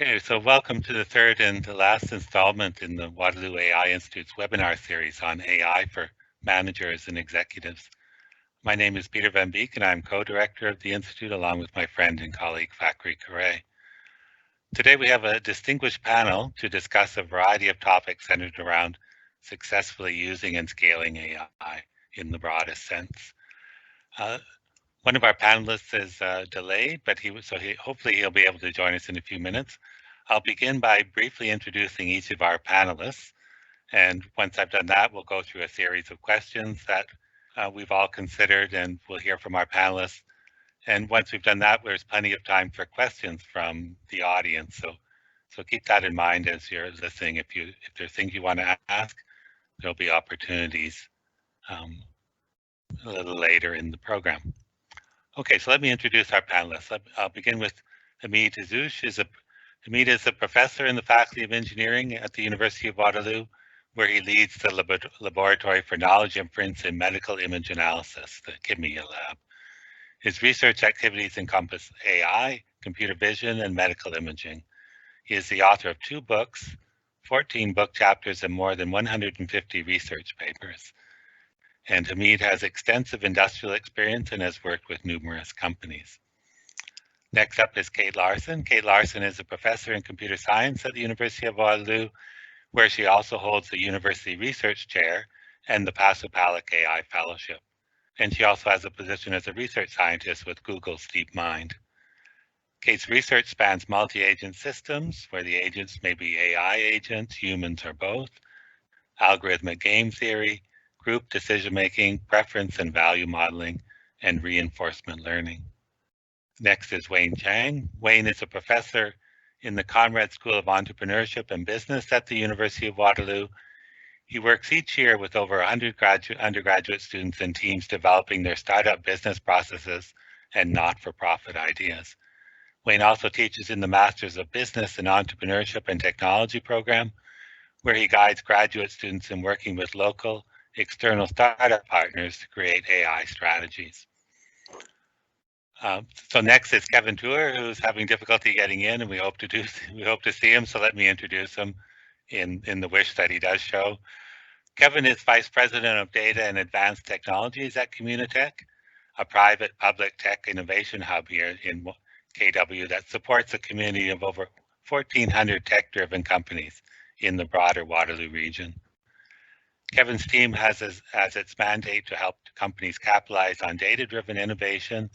Okay, so welcome to the third and the last installment in the Waterloo.ai Institute's webinar series on AI for managers and executives. My name is Peter Van Beek, and I'm co-director of the Institute along with my friend and colleague Fakri Kare. Today we have a distinguished panel to discuss a variety of topics centered around successfully using and scaling AI in the broadest sense. One of our panelists is delayed, but hopefully he'll be able to join us in a few minutes. I'll begin by briefly introducing each of our panelists, and once I've done that, we'll go through a series of questions that we've all considered, and we'll hear from our panelists. And once we've done that, there's plenty of time for questions from the audience. So keep that in mind as you're listening. If there's things you want to ask, there'll be opportunities a little later in the program. Okay, so let me introduce our panelists. I'll begin with Hamid Azouch. Hamid is a professor in the Faculty of Engineering at the University of Waterloo, where he leads the Laboratory for Knowledge Inference in Medical Image Analysis, the KIMIA lab. His research activities encompass AI, computer vision, and medical imaging. He is the author of 2 books, 14 book chapters, and more than 150 research papers. And Hamid has extensive industrial experience and has worked with numerous companies. Next up is Kate Larson. Kate Larson is a professor in computer science at the University of Waterloo, where she also holds the University Research Chair and the Pasupalik AI Fellowship. And she also has a position as a research scientist with Google's DeepMind. Kate's research spans multi-agent systems, where the agents may be AI agents, humans, or both, algorithmic game theory, group decision-making, preference and value modeling, and reinforcement learning. Next is Wayne Chang. Wayne is a professor in the Conrad School of Entrepreneurship and Business at the University of Waterloo. He works each year with over 100 undergraduate students and teams developing their startup business processes and not-for-profit ideas. Wayne also teaches in the Masters of Business and Entrepreneurship and Technology program, where he guides graduate students in working with local external startup partners to create AI strategies. So next is Kevin Ture, who's having difficulty getting in, and we hope to see him. So let me introduce him in the wish that he does show. Kevin is Vice President of Data and Advanced Technologies at Communitech, a private public tech innovation hub here in KW that supports a community of over 1,400 tech-driven companies in the broader Waterloo region. Kevin's team has as its mandate to help companies capitalize on data-driven innovation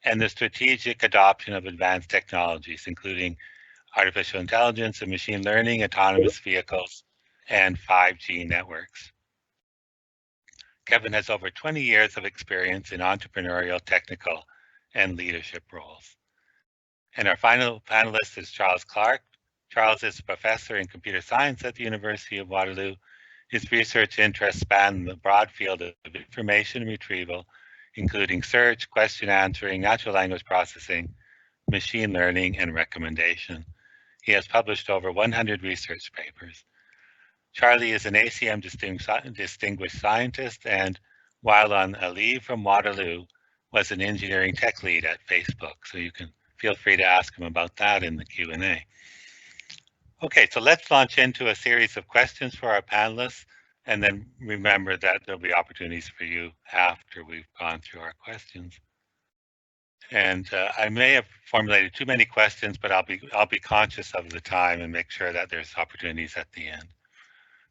and the strategic adoption of advanced technologies, including artificial intelligence and machine learning, autonomous vehicles, and 5G networks. Kevin has over 20 years of experience in entrepreneurial, technical, and leadership roles. And our final panelist is Charles Clark. Charles is a professor in computer science at the University of Waterloo. His research interests span the broad field of information retrieval, including search, question answering, natural language processing, machine learning, and recommendation. He has published over 100 research papers. Charlie is an ACM distinguished scientist, and while on a leave from Waterloo, was an engineering tech lead at Facebook. So you can feel free to ask him about that in the Q&A. Okay, so let's launch into a series of questions for our panelists, and then remember that there'll be opportunities for you after we've gone through our questions. And I may have formulated too many questions, but I'll be conscious of the time and make sure that there's opportunities at the end.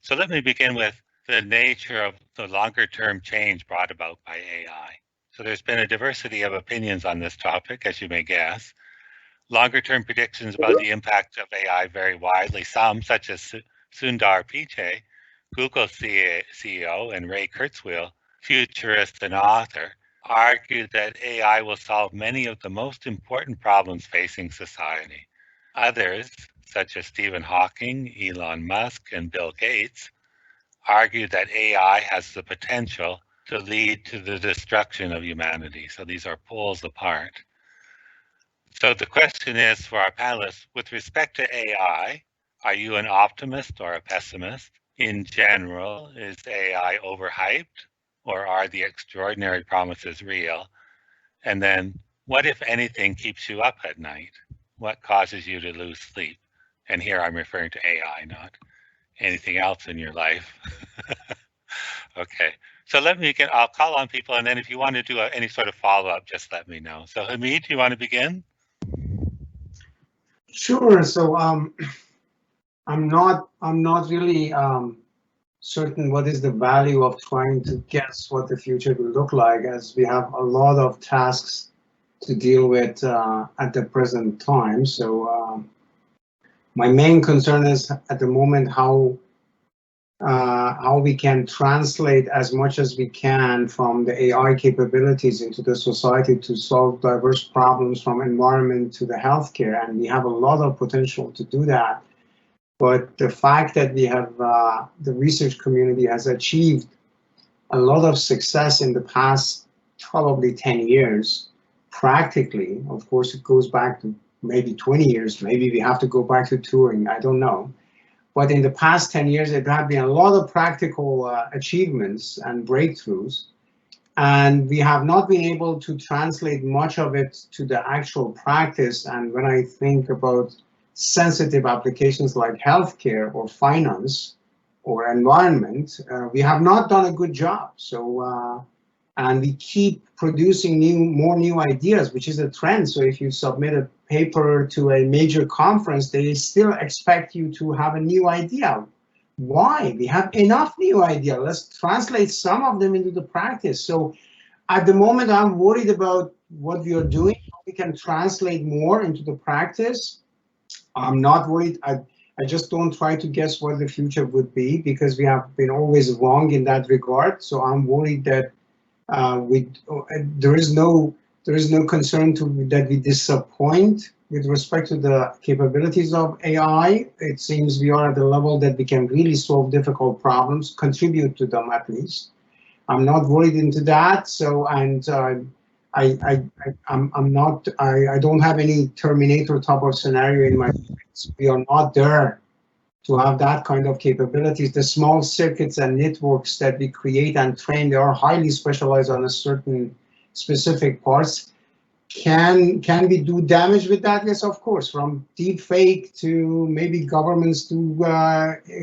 So let me begin with the nature of the longer-term change brought about by AI. So there's been a diversity of opinions on this topic, as you may guess. Longer-term predictions about the impact of AI vary widely. Some, such as Sundar Pichai, Google CEO, and Ray Kurzweil, futurist and author, argue that AI will solve many of the most important problems facing society. Others, such as Stephen Hawking, Elon Musk, and Bill Gates, argue that AI has the potential to lead to the destruction of humanity. So these are poles apart. So the question is for our panelists, with respect to AI, are you an optimist or a pessimist? In general, is AI overhyped, or are the extraordinary promises real? And then what, if anything, keeps you up at night? What causes you to lose sleep? And here I'm referring to AI, not anything else in your life. Okay, so I'll call on people, and then if you want to do any sort of follow-up, just let me know. So Hamid, do you want to begin? Sure. So I'm not really certain what is the value of trying to guess what the future will look like, as we have a lot of tasks to deal with at the present time. So my main concern is at the moment how we can translate as much as we can from the AI capabilities into the society to solve diverse problems from environment to the healthcare, and we have a lot of potential to do that. But the fact that we have the research community has achieved a lot of success in the past probably 10 years, practically, of course, it goes back to maybe 20 years, maybe we have to go back to Turing, I don't know. But in the past 10 years, there have been a lot of practical achievements and breakthroughs, and we have not been able to translate much of it to the actual practice. And when I think about sensitive applications like healthcare or finance or environment, we have not done a good job. So, and we keep producing more new ideas, which is a trend. So if you submit a paper to a major conference, they still expect you to have a new idea. Why? We have enough new ideas. Let's translate some of them into the practice. So at the moment, I'm worried about what we are doing. We can translate more into the practice. I'm not worried. I just don't try to guess what the future would be, because we have been always wrong in that regard. So I'm worried that there is no concern that we disappoint with respect to the capabilities of AI. It seems we are at the level that we can really solve difficult problems, contribute to them at least. I'm not worried into that. So, and I don't have any Terminator type of scenario in my mind. We are not there to have that kind of capabilities. The small circuits and networks that we create and train, they are highly specialized on a certain specific parts. Can we do damage with that? Yes, of course. From deep fake to maybe governments do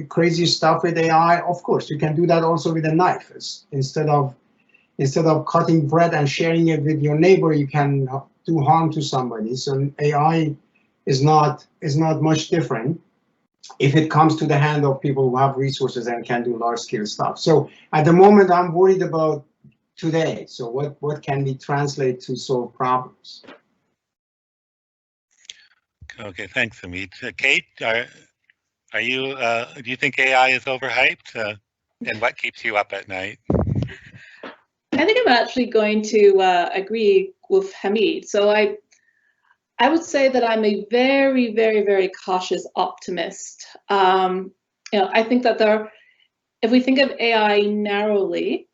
crazy stuff with AI. Of course, you can do that also with a knife. Instead of cutting bread and sharing it with your neighbor, you can do harm to somebody. So AI is not much different if it comes to the hand of people who have resources and can do large-scale stuff. So at the moment, I'm worried about today. So what can we translate to solve problems? Okay, thanks, Amit. Kate, are you? Do you think AI is overhyped? And what keeps you up at night? I think I'm actually going to agree with Hamid. So I would say that I'm a very, very, very cautious optimist. I think that if we think of AI narrowly,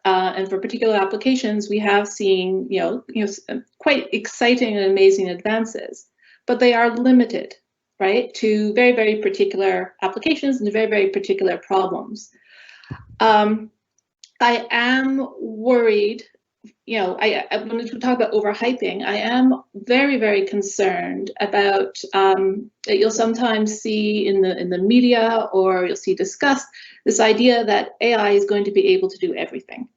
and for particular applications, we have seen quite exciting and amazing advances, but they are limited, right, to very, very particular applications and very, very particular problems. I am worried. When we talk about overhyping, I am very, very concerned about that you'll sometimes see in the media, or you'll see discussed this idea that AI is going to be able to do everything,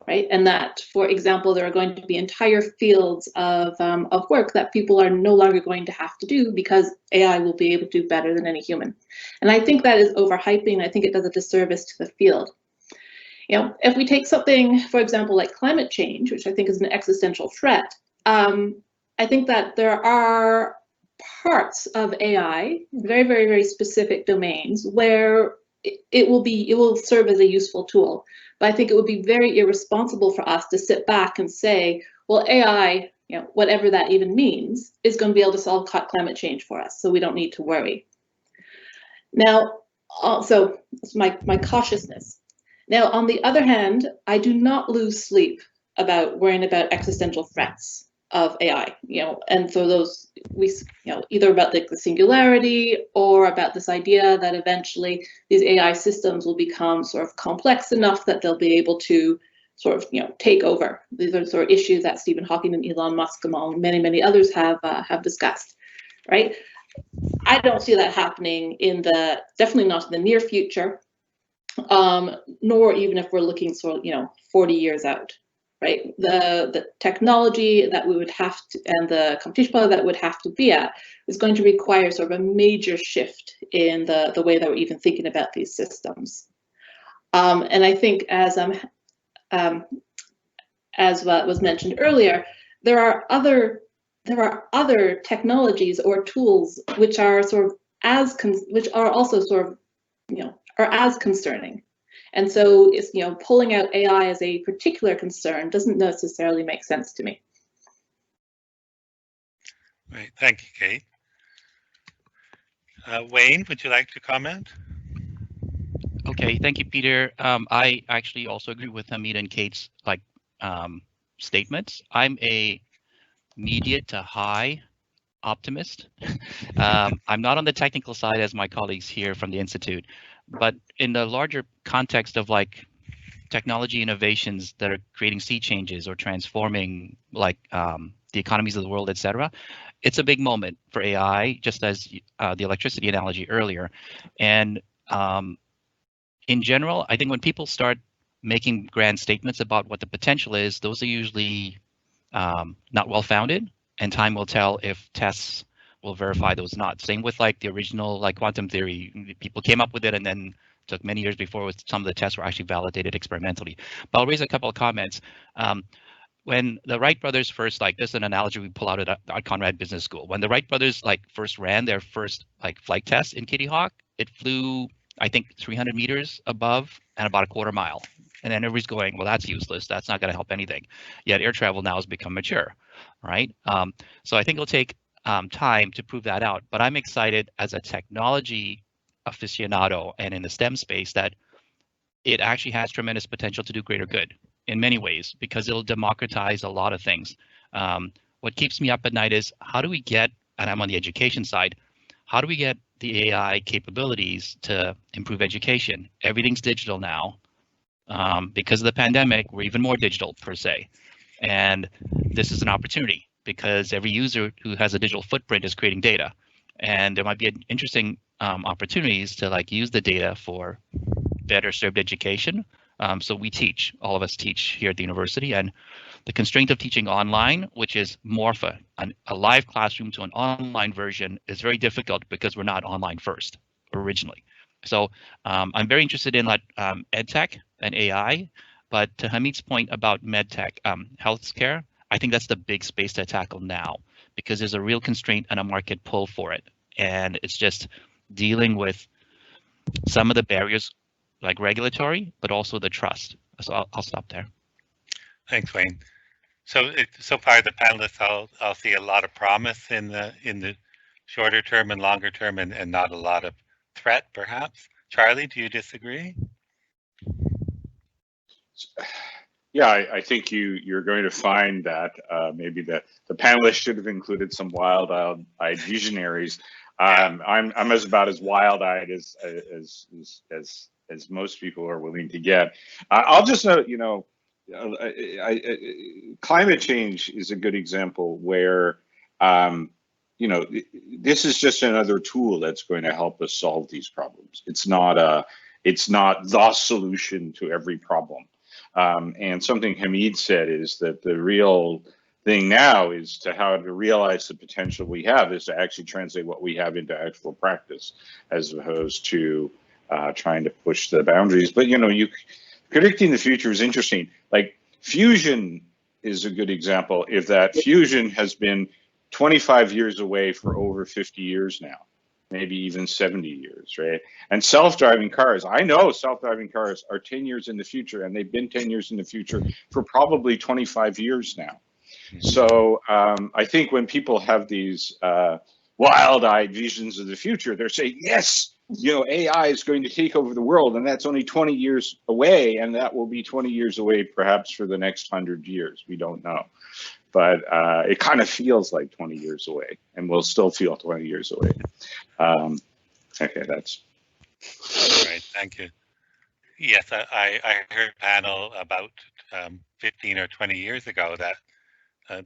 right? And that, for example, there are going to be entire fields of work that people are no longer going to have to do because AI will be able to do better than any human. And I think that is overhyping. I think it does a disservice to the field. If we take something, for example, like climate change, which I think is an existential threat, I think that there are parts of AI, very, very, very specific domains, where it will serve as a useful tool. But I think it would be very irresponsible for us to sit back and say, well, AI, whatever that even means, is going to be able to solve climate change for us, so we don't need to worry. Now, also, it's my cautiousness. Now, on the other hand, I do not lose sleep about worrying about existential threats of AI, and so those either about the singularity or about this idea that eventually these AI systems will become sort of complex enough that they'll be able to sort of take over. These are sort of issues that Stephen Hawking and Elon Musk, among many, many others, have discussed, right? I don't see that happening definitely not in the near future, nor even if we're looking 40 years out, right? The technology that we would have to, and the competition level that would have to be at is going to require sort of a major shift in the way that we're even thinking about these systems. And I think as what was mentioned earlier, there are other technologies or tools which are also as concerning. And so it's, pulling out AI as a particular concern doesn't necessarily make sense to me. Right, thank you, Kate. Wayne, would you like to comment? Okay, thank you, Peter. I actually also agree with Hamid and Kate's statements. I'm a mediate to high optimist. I'm not on the technical side as my colleagues here from the Institute, but in the larger context of technology innovations that are creating sea changes or transforming the economies of the world, etc., it's a big moment for AI, just as the electricity analogy earlier. And in general, I think when people start making grand statements about what the potential is, those are usually not well founded, and time will tell if tests will verify those not. Same with the original quantum theory. People came up with it and then took many years before some of the tests were actually validated experimentally. But I'll raise a couple of comments. When the Wright brothers first, this is an analogy we pull out at Conrad Business School. When the Wright brothers first ran their first flight test in Kitty Hawk, it flew, I think, 300 meters above and about a quarter mile. And then everybody's going, well, that's useless. That's not going to help anything. Yet air travel now has become mature, right? So I think it'll take time to prove that out. But I'm excited as a technology aficionado and in the STEM space that it actually has tremendous potential to do greater good in many ways, because it'll democratize a lot of things. What keeps me up at night is how do we get, and I'm on the education side, how do we get the AI capabilities to improve education? Everything's digital now. Because of the pandemic, we're even more digital per se. And this is an opportunity because every user who has a digital footprint is creating data. And there might be interesting opportunities to use the data for better served education. So we teach, all of us teach here at the university, and the constraint of teaching online, which is morph a live classroom to an online version, is very difficult because we're not online first originally. So I'm very interested in EdTech and AI, but to Hamid's point about MedTech, healthcare, I think that's the big space to tackle now because there's a real constraint and a market pull for it. And it's just dealing with some of the barriers like regulatory, but also the trust. So I'll stop there. Thanks, Wayne. So so far the panelists I'll see a lot of promise in the shorter term and longer term, and not a lot of threat, perhaps. Charlie, do you disagree? Yeah, I think you're going to find that maybe the panelists should have included some wild-eyed visionaries. I'm about as wild-eyed as most people are willing to get. I'll just note, climate change is a good example where, this is just another tool that's going to help us solve these problems. It's not the solution to every problem. And something Hamid said is that the real thing now is how to realize the potential we have is to actually translate what we have into actual practice, as opposed to trying to push the boundaries. But predicting the future is interesting. Fusion is a good example. If that fusion has been 25 years away for over 50 years now, maybe even 70 years, right? And self-driving cars, I know self-driving cars are 10 years in the future, and they've been 10 years in the future for probably 25 years now. So I think when people have these wild-eyed visions of the future, they're saying, yes, AI is going to take over the world, and that's only 20 years away, and that will be 20 years away perhaps for the next 100 years. We don't know. But it kind of feels like 20 years away, and we'll still feel 20 years away. Okay, that's. All right, thank you. Yes, I heard a panel about 15 or 20 years ago that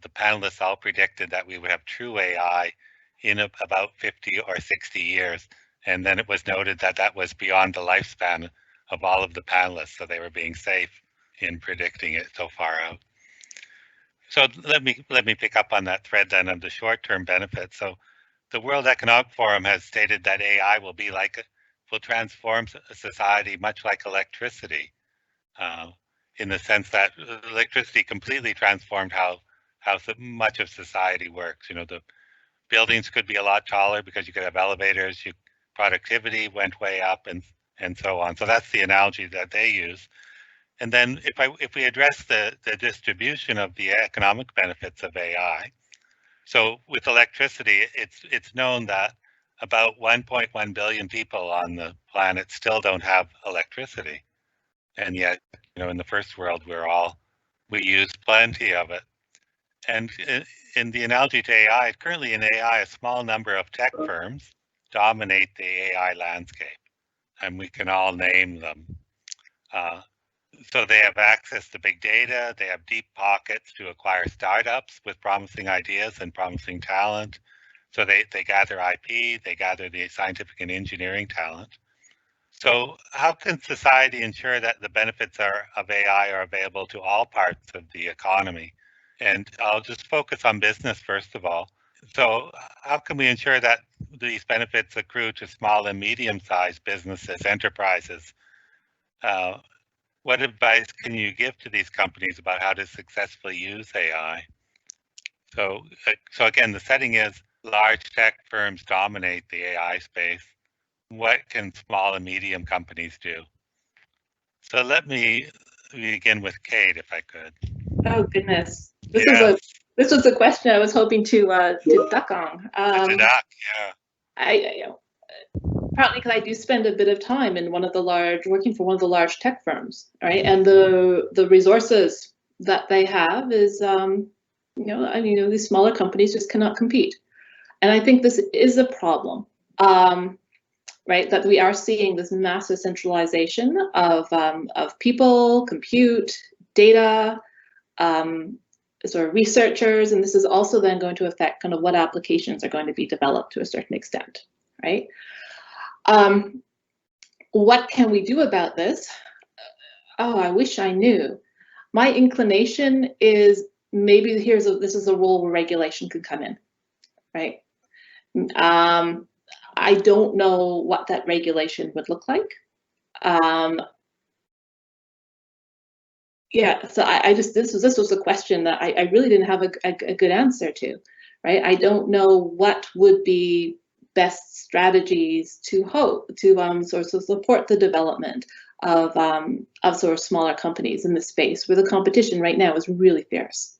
the panelists all predicted that we would have true AI in about 50 or 60 years. And then it was noted that that was beyond the lifespan of all of the panelists, so they were being safe in predicting it so far out. So let me pick up on that thread then of the short-term benefits. So the World Economic Forum has stated that AI will transform society much like electricity, in the sense that electricity completely transformed how much of society works. You know, the buildings could be a lot taller because you could have elevators. Productivity went way up, and so on. So that's the analogy that they use. And then if we address the distribution of the economic benefits of AI, so with electricity, it's known that about 1.1 billion people on the planet still don't have electricity, and yet, you know, in the first world, we use plenty of it. And in the analogy to AI, currently in AI, a small number of tech firms dominate the AI landscape, and we can all name them. So they have access to big data, they have deep pockets to acquire startups with promising ideas and promising talent. So they gather IP, they gather the scientific and engineering talent. So how can society ensure that the benefits of AI are available to all parts of the economy? And I'll just focus on business first of all. So how can we ensure that these benefits accrue to small and medium-sized businesses, enterprises? What advice can you give to these companies about how to successfully use AI? So again, the setting is large tech firms dominate the AI space. What can small and medium companies do? So let me begin with Kate, if I could. Oh goodness, this was a question I was hoping to duck on. Partly because I do spend a bit of time in working for one of the large tech firms, right? And the resources that they have is, these smaller companies just cannot compete. And I think this is a problem, right? That we are seeing this massive centralization of people, compute, data, sort of researchers, and this is also then going to affect kind of what applications are going to be developed to a certain extent, right? What can we do about this? Oh, I wish I knew. My inclination is maybe this is a role where regulation could come in, right? I don't know what that regulation would look like. Yeah, so this was a question that I really didn't have a good answer to, right? I don't know what would be best strategies to sort of support the development of sort of smaller companies in this space where the competition right now is really fierce.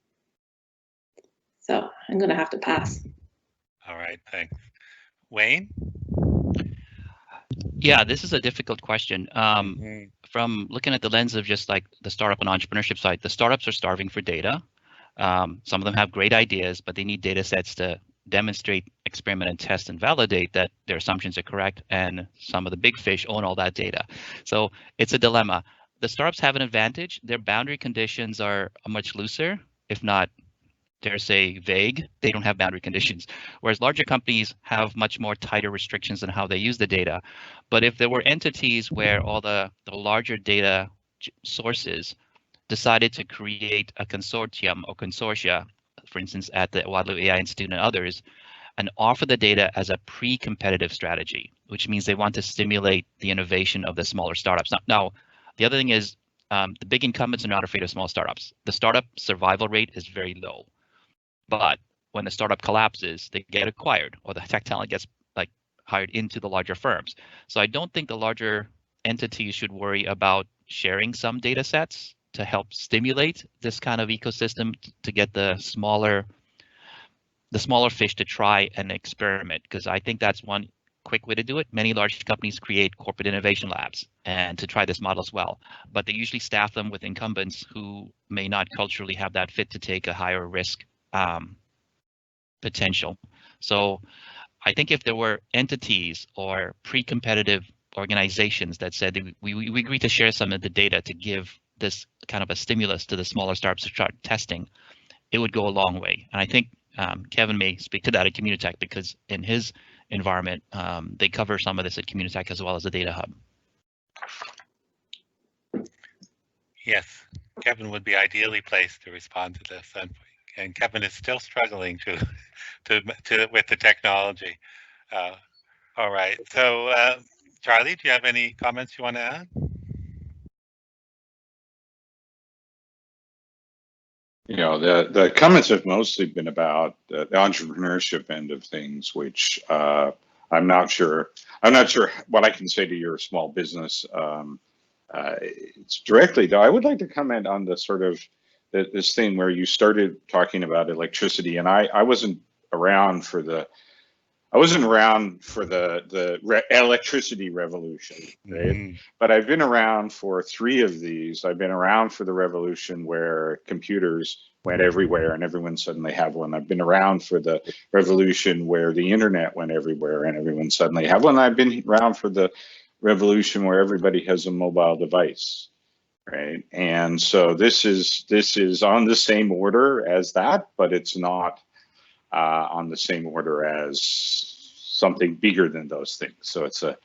So I'm going to have to pass. All right, thanks. Wayne? Yeah, this is a difficult question. From looking at the lens of just like the startup and entrepreneurship side, the startups are starving for data. Some of them have great ideas, but they need data sets to demonstrate, experiment, and test and validate that their assumptions are correct. And some of the big fish own all that data. So it's a dilemma. The startups have an advantage. Their boundary conditions are much looser, if not, dare say, vague. They don't have boundary conditions, whereas larger companies have much more tighter restrictions on how they use the data. But if there were entities where all the larger data sources decided to create a consortium or consortia, for instance, at the Waterloo.ai Institute and others, and offer the data as a pre-competitive strategy, which means they want to stimulate the innovation of the smaller startups. Now the other thing is the big incumbents are not afraid of small startups. The startup survival rate is very low. But when the startup collapses, they get acquired, or the tech talent gets like hired into the larger firms. So I don't think the larger entities should worry about sharing some data sets to help stimulate this kind of ecosystem to get the smaller fish to try and experiment, because I think that's one quick way to do it. Many large companies create corporate innovation labs and to try this model as well, but they usually staff them with incumbents who may not culturally have that fit to take a higher risk potential. So I think if there were entities or pre-competitive organizations that said that we agree to share some of the data to give this kind of a stimulus to the smaller startups to start testing, it would go a long way. And I think Kevin may speak to that at Communitech, because in his environment, they cover some of this at Communitech as well as the Data Hub. Yes, Kevin would be ideally placed to respond to this, and Kevin is still struggling to with the technology. All right, so Charlie, do you have any comments you want to add? You know, the comments have mostly been about the entrepreneurship end of things, which I'm not sure what I can say to your small business. It's directly, though. I would like to comment on the sort of this thing where you started talking about electricity, and I wasn't around for the electricity revolution, right? But I've been around for 3 of these. I've been around for the revolution where computers went everywhere and everyone suddenly had one. I've been around for the revolution where the internet went everywhere and everyone suddenly had one. I've been around for the revolution where everybody has a mobile device, right? And so this is on the same order as that, but it's not on the same order as something bigger than those things. So it's a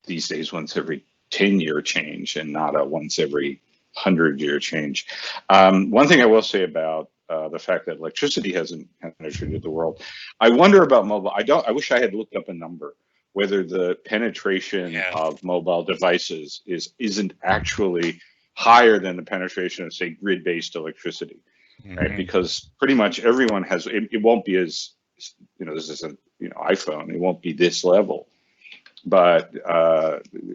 these days once every 10-year change, and not a once every 100-year change. One thing I will say about the fact that electricity hasn't penetrated the world, I wonder about mobile. I wish I had looked up a number whether the penetration of mobile devices isn't actually higher than the penetration of, say, grid-based electricity. Right, because pretty much everyone has. It won't be as, this is a iPhone. It won't be this level, but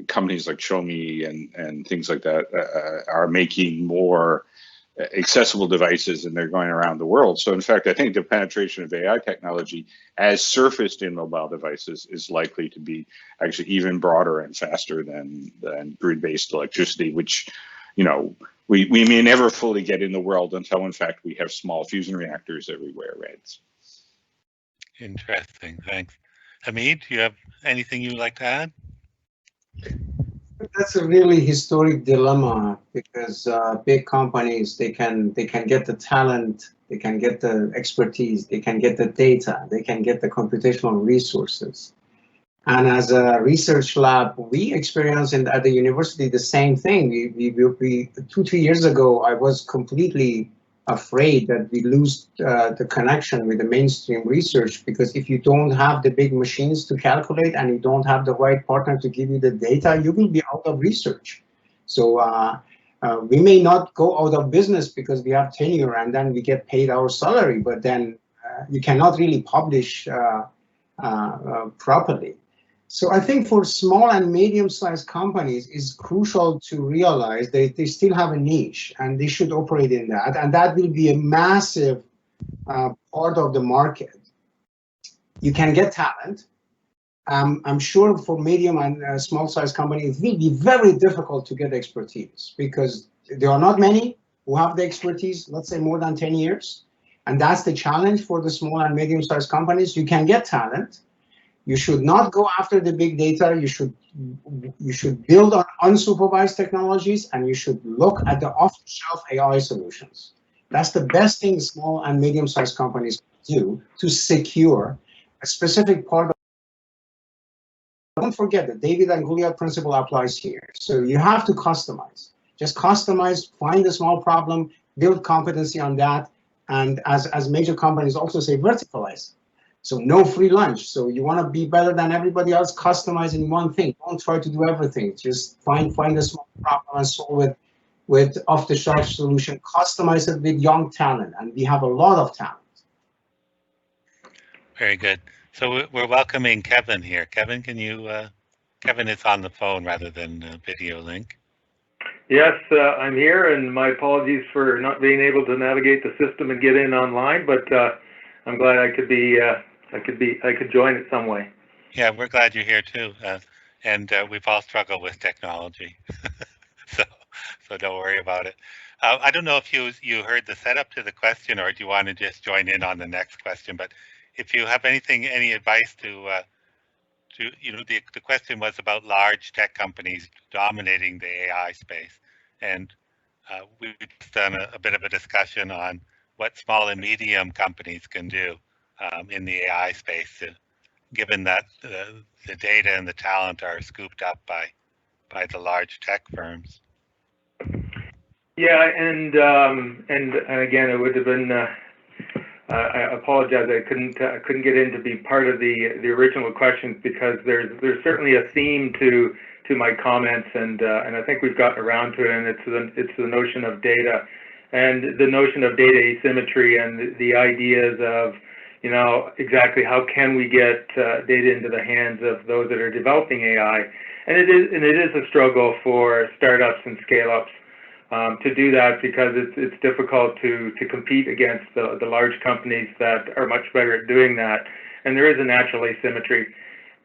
companies like Xiaomi and things like that are making more accessible devices, and they're going around the world. So in fact, I think the penetration of AI technology as surfaced in mobile devices is likely to be actually even broader and faster than grid-based electricity, which, we may never fully get in the world until, in fact, we have small fusion reactors everywhere, right? Interesting, thanks. Hamid, do you have anything you'd like to add? That's a really historic dilemma, because big companies, they can get the talent, they can get the expertise, they can get the data, they can get the computational resources. And as a research lab, we experienced at the university the same thing. We 2-3 years ago, I was completely afraid that we lose the connection with the mainstream research, because if you don't have the big machines to calculate and you don't have the right partner to give you the data, you will be out of research. So we may not go out of business because we have tenure and then we get paid our salary, but then you cannot really publish properly. So I think for small and medium-sized companies, it's crucial to realize they still have a niche and they should operate in that. And that will be a massive part of the market. You can get talent. I'm sure for medium and small-sized companies, it will be very difficult to get expertise, because there are not many who have the expertise, let's say more than 10 years. And that's the challenge for the small and medium-sized companies. You can get talent. You should not go after the big data. You should build on unsupervised technologies, and you should look at the off-the-shelf AI solutions. That's the best thing small and medium-sized companies can do to secure a specific part of. Don't forget the David and Goliath principle applies here. So you have to customize. Just customize, find a small problem, build competency on that, and as major companies also say, verticalize. So no free lunch. So you want to be better than everybody else, customize in one thing. Don't try to do everything. Just find a small problem and solve it with off-the-shelf solution. Customize it with young talent, and we have a lot of talent. Very good. So we're welcoming Kevin here. Kevin, can you? Kevin is on the phone rather than video link. Yes, I'm here, and my apologies for not being able to navigate the system and get in online, but I'm glad I could join it some way. Yeah, we're glad you're here too, and we've all struggled with technology, so don't worry about it. I don't know if you heard the setup to the question, or do you want to just join in on the next question? But if you have any advice the question was about large tech companies dominating the AI space, and we've done a bit of a discussion on what small and medium companies can do in the AI space, given that the data and the talent are scooped up by the large tech firms. Yeah, and again, it would have been. I apologize. I couldn't get in to be part of the original questions because there's certainly a theme to my comments, and I think we've gotten around to it, and it's the notion of data, and the notion of data asymmetry, and the ideas of, you know, exactly how can we get data into the hands of those that are developing AI, and it is a struggle for startups and scale-ups to do that, because it's difficult to compete against the large companies that are much better at doing that, and there is a natural asymmetry,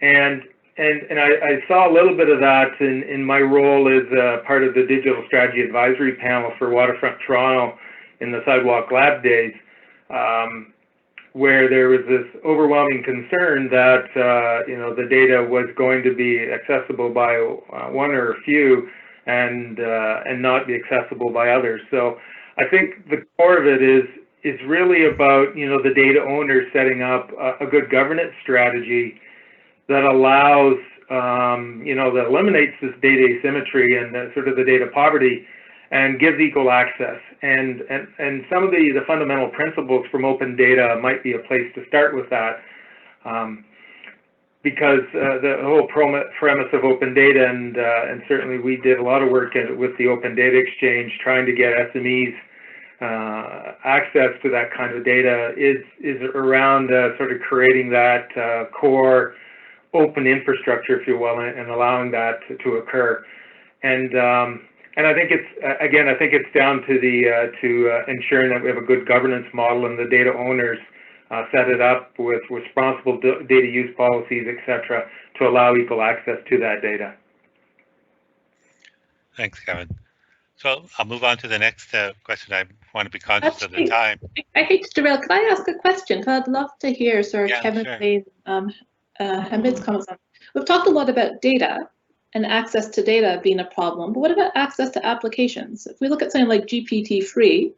and I saw a little bit of that in my role as part of the Digital Strategy Advisory Panel for Waterfront Toronto in the Sidewalk Lab days, where there was this overwhelming concern that you know, the data was going to be accessible by one or a few, and not be accessible by others. So I think the core of it is really about, you know, the data owner setting up a good governance strategy that allows, you know, that eliminates this data asymmetry and sort of the data poverty, and gives equal access. And some of the fundamental principles from open data might be a place to start with that. Because the whole premise of open data, and certainly we did a lot of work with the Open Data Exchange trying to get SMEs access to that kind of data, is around sort of creating that core open infrastructure, if you will, and allowing that to occur. And I think it's down to to ensuring that we have a good governance model, and the data owners set it up with responsible data use policies, etc., to allow equal access to that data. Thanks, Kevin. So I'll move on to the next question. I want to be conscious of the time. I hate to derail. Could I ask a question? Because I'd love to hear Sir Kevin made Hamid's comments on. We've talked a lot about data and access to data being a problem, but what about access to applications? If we look at something like GPT-3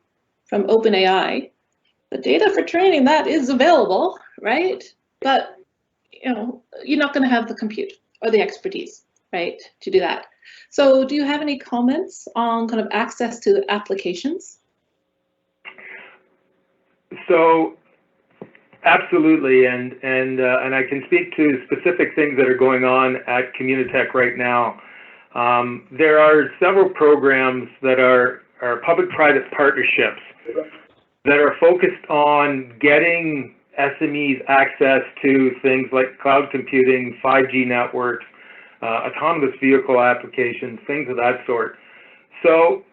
from OpenAI, the data for training that is available, right? But you know, you're not going to have the compute or the expertise, right, to do that. So, do you have any comments on kind of access to applications? So, absolutely, and I can speak to specific things that are going on at Communitech right now. There are several programs that are public-private partnerships that are focused on getting SMEs access to things like cloud computing, 5G networks, autonomous vehicle applications, things of that sort. So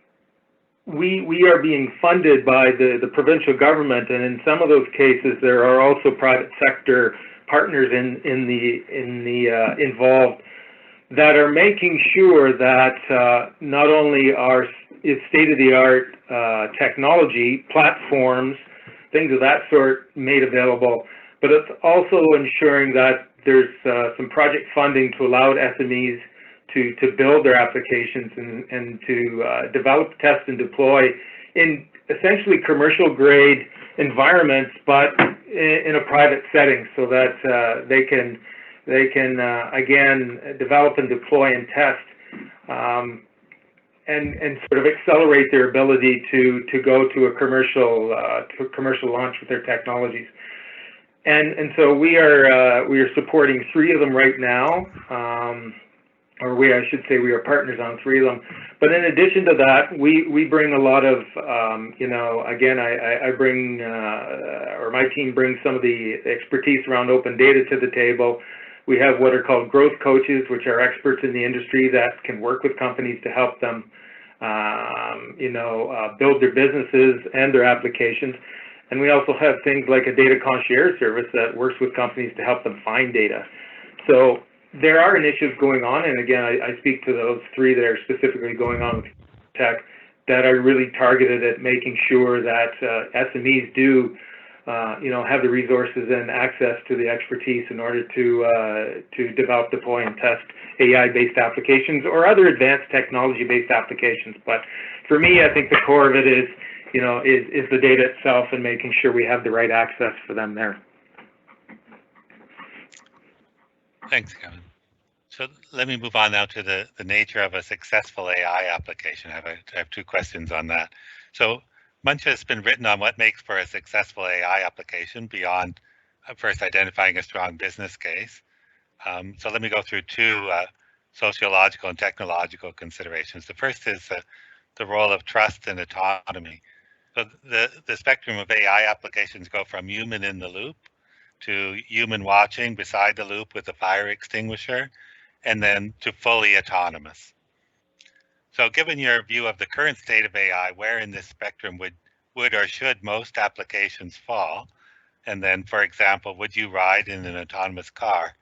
we are being funded by the provincial government, and in some of those cases there are also private sector partners involved that are making sure that not only is state-of-the-art technology, platforms, things of that sort made available, but it's also ensuring that there's some project funding to allow SMEs to build their applications and to develop, test, and deploy in essentially commercial-grade environments, but in a private setting, so that they can again develop and deploy and test. And sort of accelerate their ability to go to a commercial launch with their technologies, and so we are supporting 3 of them right now, I should say we are partners on 3 of them. But in addition to that, we bring a lot of again, I bring or my team brings some of the expertise around open data to the table. We have what are called growth coaches, which are experts in the industry that can work with companies to help them, build their businesses and their applications. And we also have things like a data concierge service that works with companies to help them find data. So there are initiatives going on, and again, I speak to those 3 that are specifically going on with tech that are really targeted at making sure that SMEs do have the resources and access to the expertise in order to develop, deploy, and test AI-based applications or other advanced technology-based applications. But for me, I think the core of it is is the data itself and making sure we have the right access for them there. Thanks, Kevin. So let me move on now to the nature of a successful AI application. I have two questions on that. So much has been written on what makes for a successful AI application beyond first identifying a strong business case. So let me go through two sociological and technological considerations. The first is the role of trust and autonomy. So the spectrum of AI applications go from human in the loop to human watching beside the loop with a fire extinguisher, and then to fully autonomous. So given your view of the current state of AI, where in this spectrum would or should most applications fall? And then, for example, would you ride in an autonomous car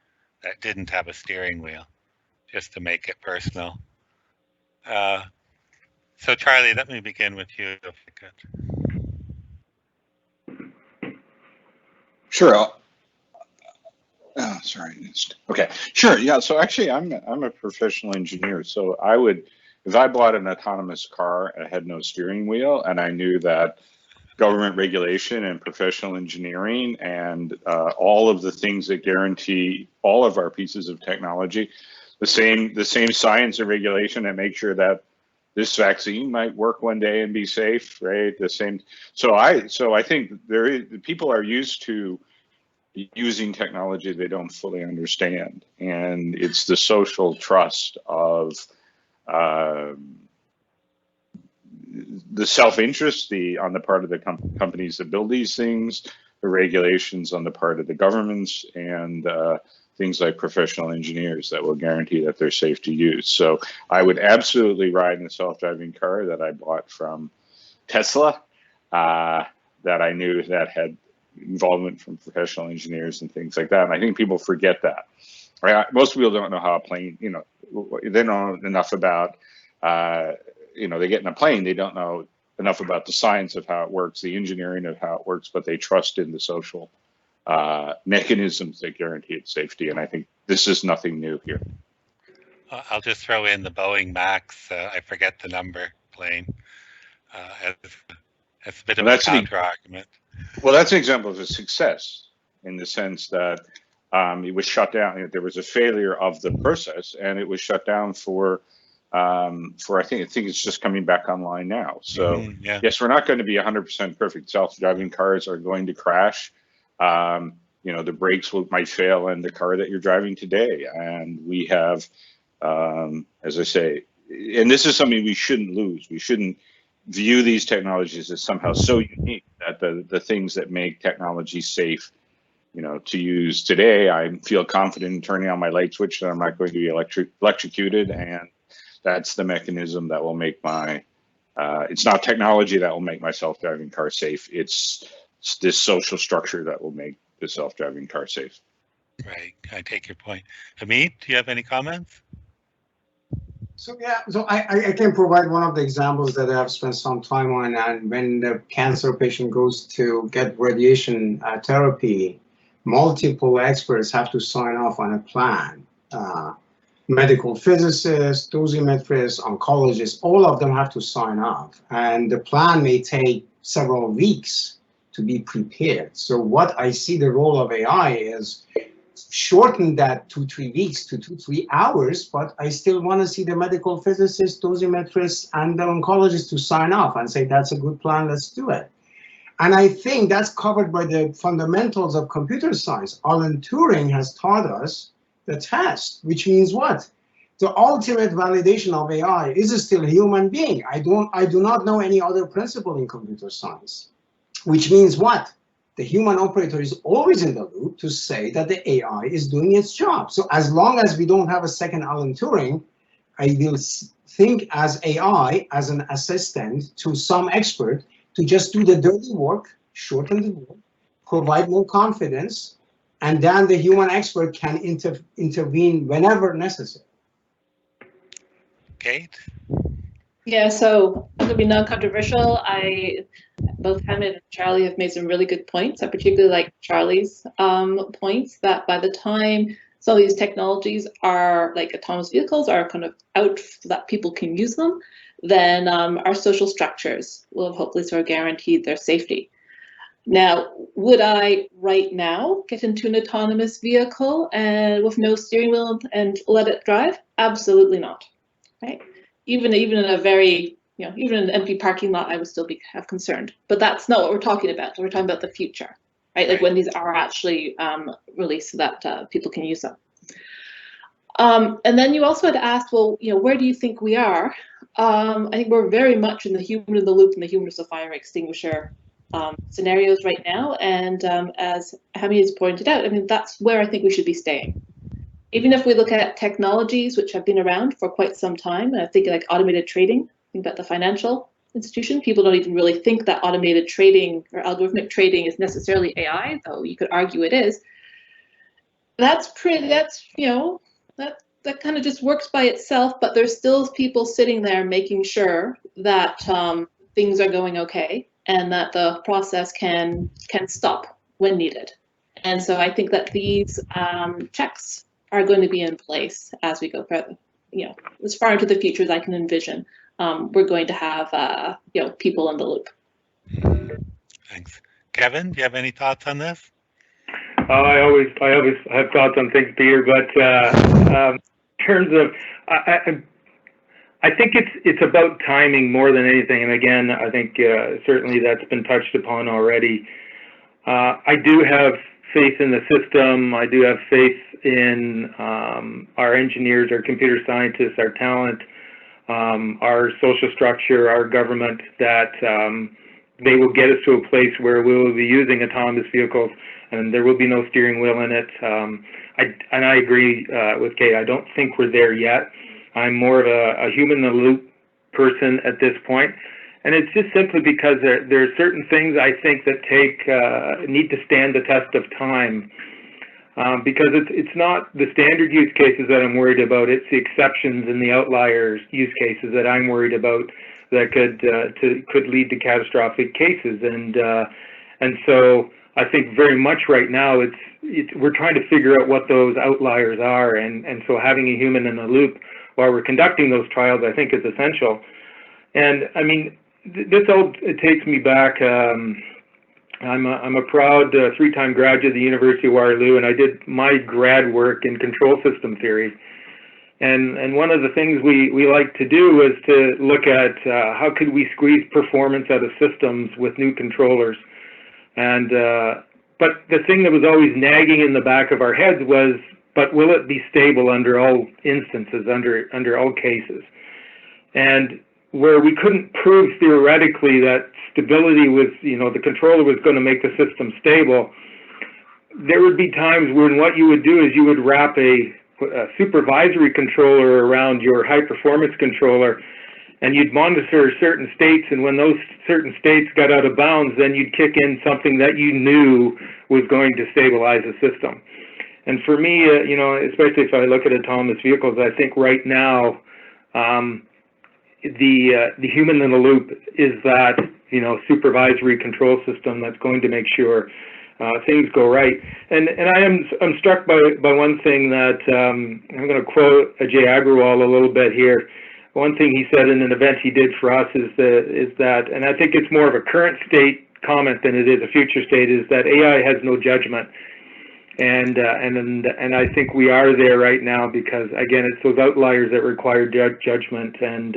that didn't have a steering wheel, just to make it personal? So Charlie, let me begin with you if I could. Sure. Oh, sorry. Okay. Sure. Yeah. So actually, I'm a professional engineer. So I would, if I bought an autonomous car and had no steering wheel, and I knew that government regulation and professional engineering and all of the things that guarantee all of our pieces of technology, the same science and regulation that make sure that this vaccine might work one day and be safe, right? The same. So I think people are used to using technology they don't fully understand, and it's the social trust of the self-interest on the part of the companies that build these things, the regulations on the part of the governments, and things like professional engineers that will guarantee that they're safe to use. So I would absolutely ride in a self-driving car that I bought from Tesla, that I knew that had involvement from professional engineers and things like that. And I think people forget that. Right? Most people don't know how a plane, they don't know enough about, they get in a plane, they don't know enough about the science of how it works, the engineering of how it works, but they trust in the social mechanisms that guarantee its safety. And I think this is nothing new here. I'll just throw in the Boeing Max, I forget the number plane, as a bit of a counter argument. Well, that's an example of a success in the sense that it was shut down. There was a failure of the process, and it was shut down for I think it's just coming back online now. So yeah. Yes, we're not going to be 100% perfect. Self-driving cars are going to crash. The brakes might fail in the car that you're driving today, and we have, as I say, and this is something we shouldn't lose. We shouldn't view these technologies as somehow so unique that the things that make technology safe, to use today, I feel confident in turning on my light switch that I'm not going to be electrocuted, and that's the mechanism that will make it's not technology that will make my self-driving car safe. It's this social structure that will make the self-driving car safe. Right, I take your point. Hamid, do you have any comments? So yeah, so I can provide one of the examples that I've spent some time on. And when the cancer patient goes to get radiation therapy, multiple experts have to sign off on a plan. Medical physicists, dosimetrists, oncologists, all of them have to sign off. And the plan may take several weeks to be prepared. So what I see the role of AI is shorten that 2-3 weeks to 2-3 hours, but I still want to see the medical physicists, dosimetrists, and the oncologists to sign off and say, that's a good plan, let's do it. And I think that's covered by the fundamentals of computer science. Alan Turing has taught us the test, which means what? The ultimate validation of AI is still a human being. I do not know any other principle in computer science, which means what? The human operator is always in the loop to say that the AI is doing its job. So as long as we don't have a second Alan Turing, I will think as AI, as an assistant to some expert, to just do the dirty work, shorten the work, provide more confidence, and then the human expert can intervene whenever necessary. Kate? Yeah, so I'm going to be non-controversial. Both Hamid and Charlie have made some really good points. I particularly like Charlie's points that by the time Some of these technologies are like autonomous vehicles are kind of out so that people can use them, then our social structures will have hopefully sort of guaranteed their safety. Now, would I right now get into an autonomous vehicle and with no steering wheel and let it drive? Absolutely not. Right? Even in a very, even in an empty parking lot, I would still have concerned. But that's not what we're talking about. We're talking about the future, right? Like when these are actually released so that people can use them. And then you also had asked, well, where do you think we are? I think we're very much in the human in the loop and the human as a fire extinguisher scenarios right now. And as Hamid has pointed out, I mean, that's where I think we should be staying. Even if we look at technologies which have been around for quite some time, I think like automated trading, think about the financial institution, people don't even really think that automated trading or algorithmic trading is necessarily AI, though you could argue it is. That kind of just works by itself, but there's still people sitting there making sure that things are going okay and that the process can stop when needed. And so I think that these checks are going to be in place as we go further, as far into the future as I can envision. We're going to have, people in the loop. Thanks. Kevin, do you have any thoughts on this? I always have thoughts on things, Peter, but in terms of, I think it's about timing more than anything. And again, I think certainly that's been touched upon already. I do have faith in the system. I do have faith in our engineers, our computer scientists, our talent, our social structure, our government, that they will get us to a place where we will be using autonomous vehicles and there will be no steering wheel in it. I agree with Kate. I don't think we're there yet. I'm more of a human-in-the-loop person at this point. And it's just simply because there are certain things I think that need to stand the test of time. Because it's not the standard use cases that I'm worried about, it's the exceptions and the outliers use cases that I'm worried about that could lead to catastrophic cases. And so I think very much right now we're trying to figure out what those outliers are, and so having a human in the loop while we're conducting those trials I think is essential. And I mean, it takes me back. I'm a proud 3-time graduate of the University of Waterloo, and I did my grad work in control system theory. And one of the things we like to do was to look at how could we squeeze performance out of systems with new controllers. And but the thing that was always nagging in the back of our heads was, but will it be stable under all instances, under all cases? And where we couldn't prove theoretically that stability was, the controller was going to make the system stable, there would be times when what you would do is you would wrap a supervisory controller around your high performance controller, and you'd monitor certain states, and when those certain states got out of bounds, then you'd kick in something that you knew was going to stabilize the system. And for me, especially if I look at autonomous vehicles, I think right now, the human in the loop is that supervisory control system that's going to make sure things go right. And I'm struck by one thing that I'm going to quote Ajay Agrawal a little bit here. One thing he said in an event he did for us is that, and I think it's more of a current state comment than it is a future state, is that AI has no judgment. And I think we are there right now because, again, it's those outliers that require judgment. And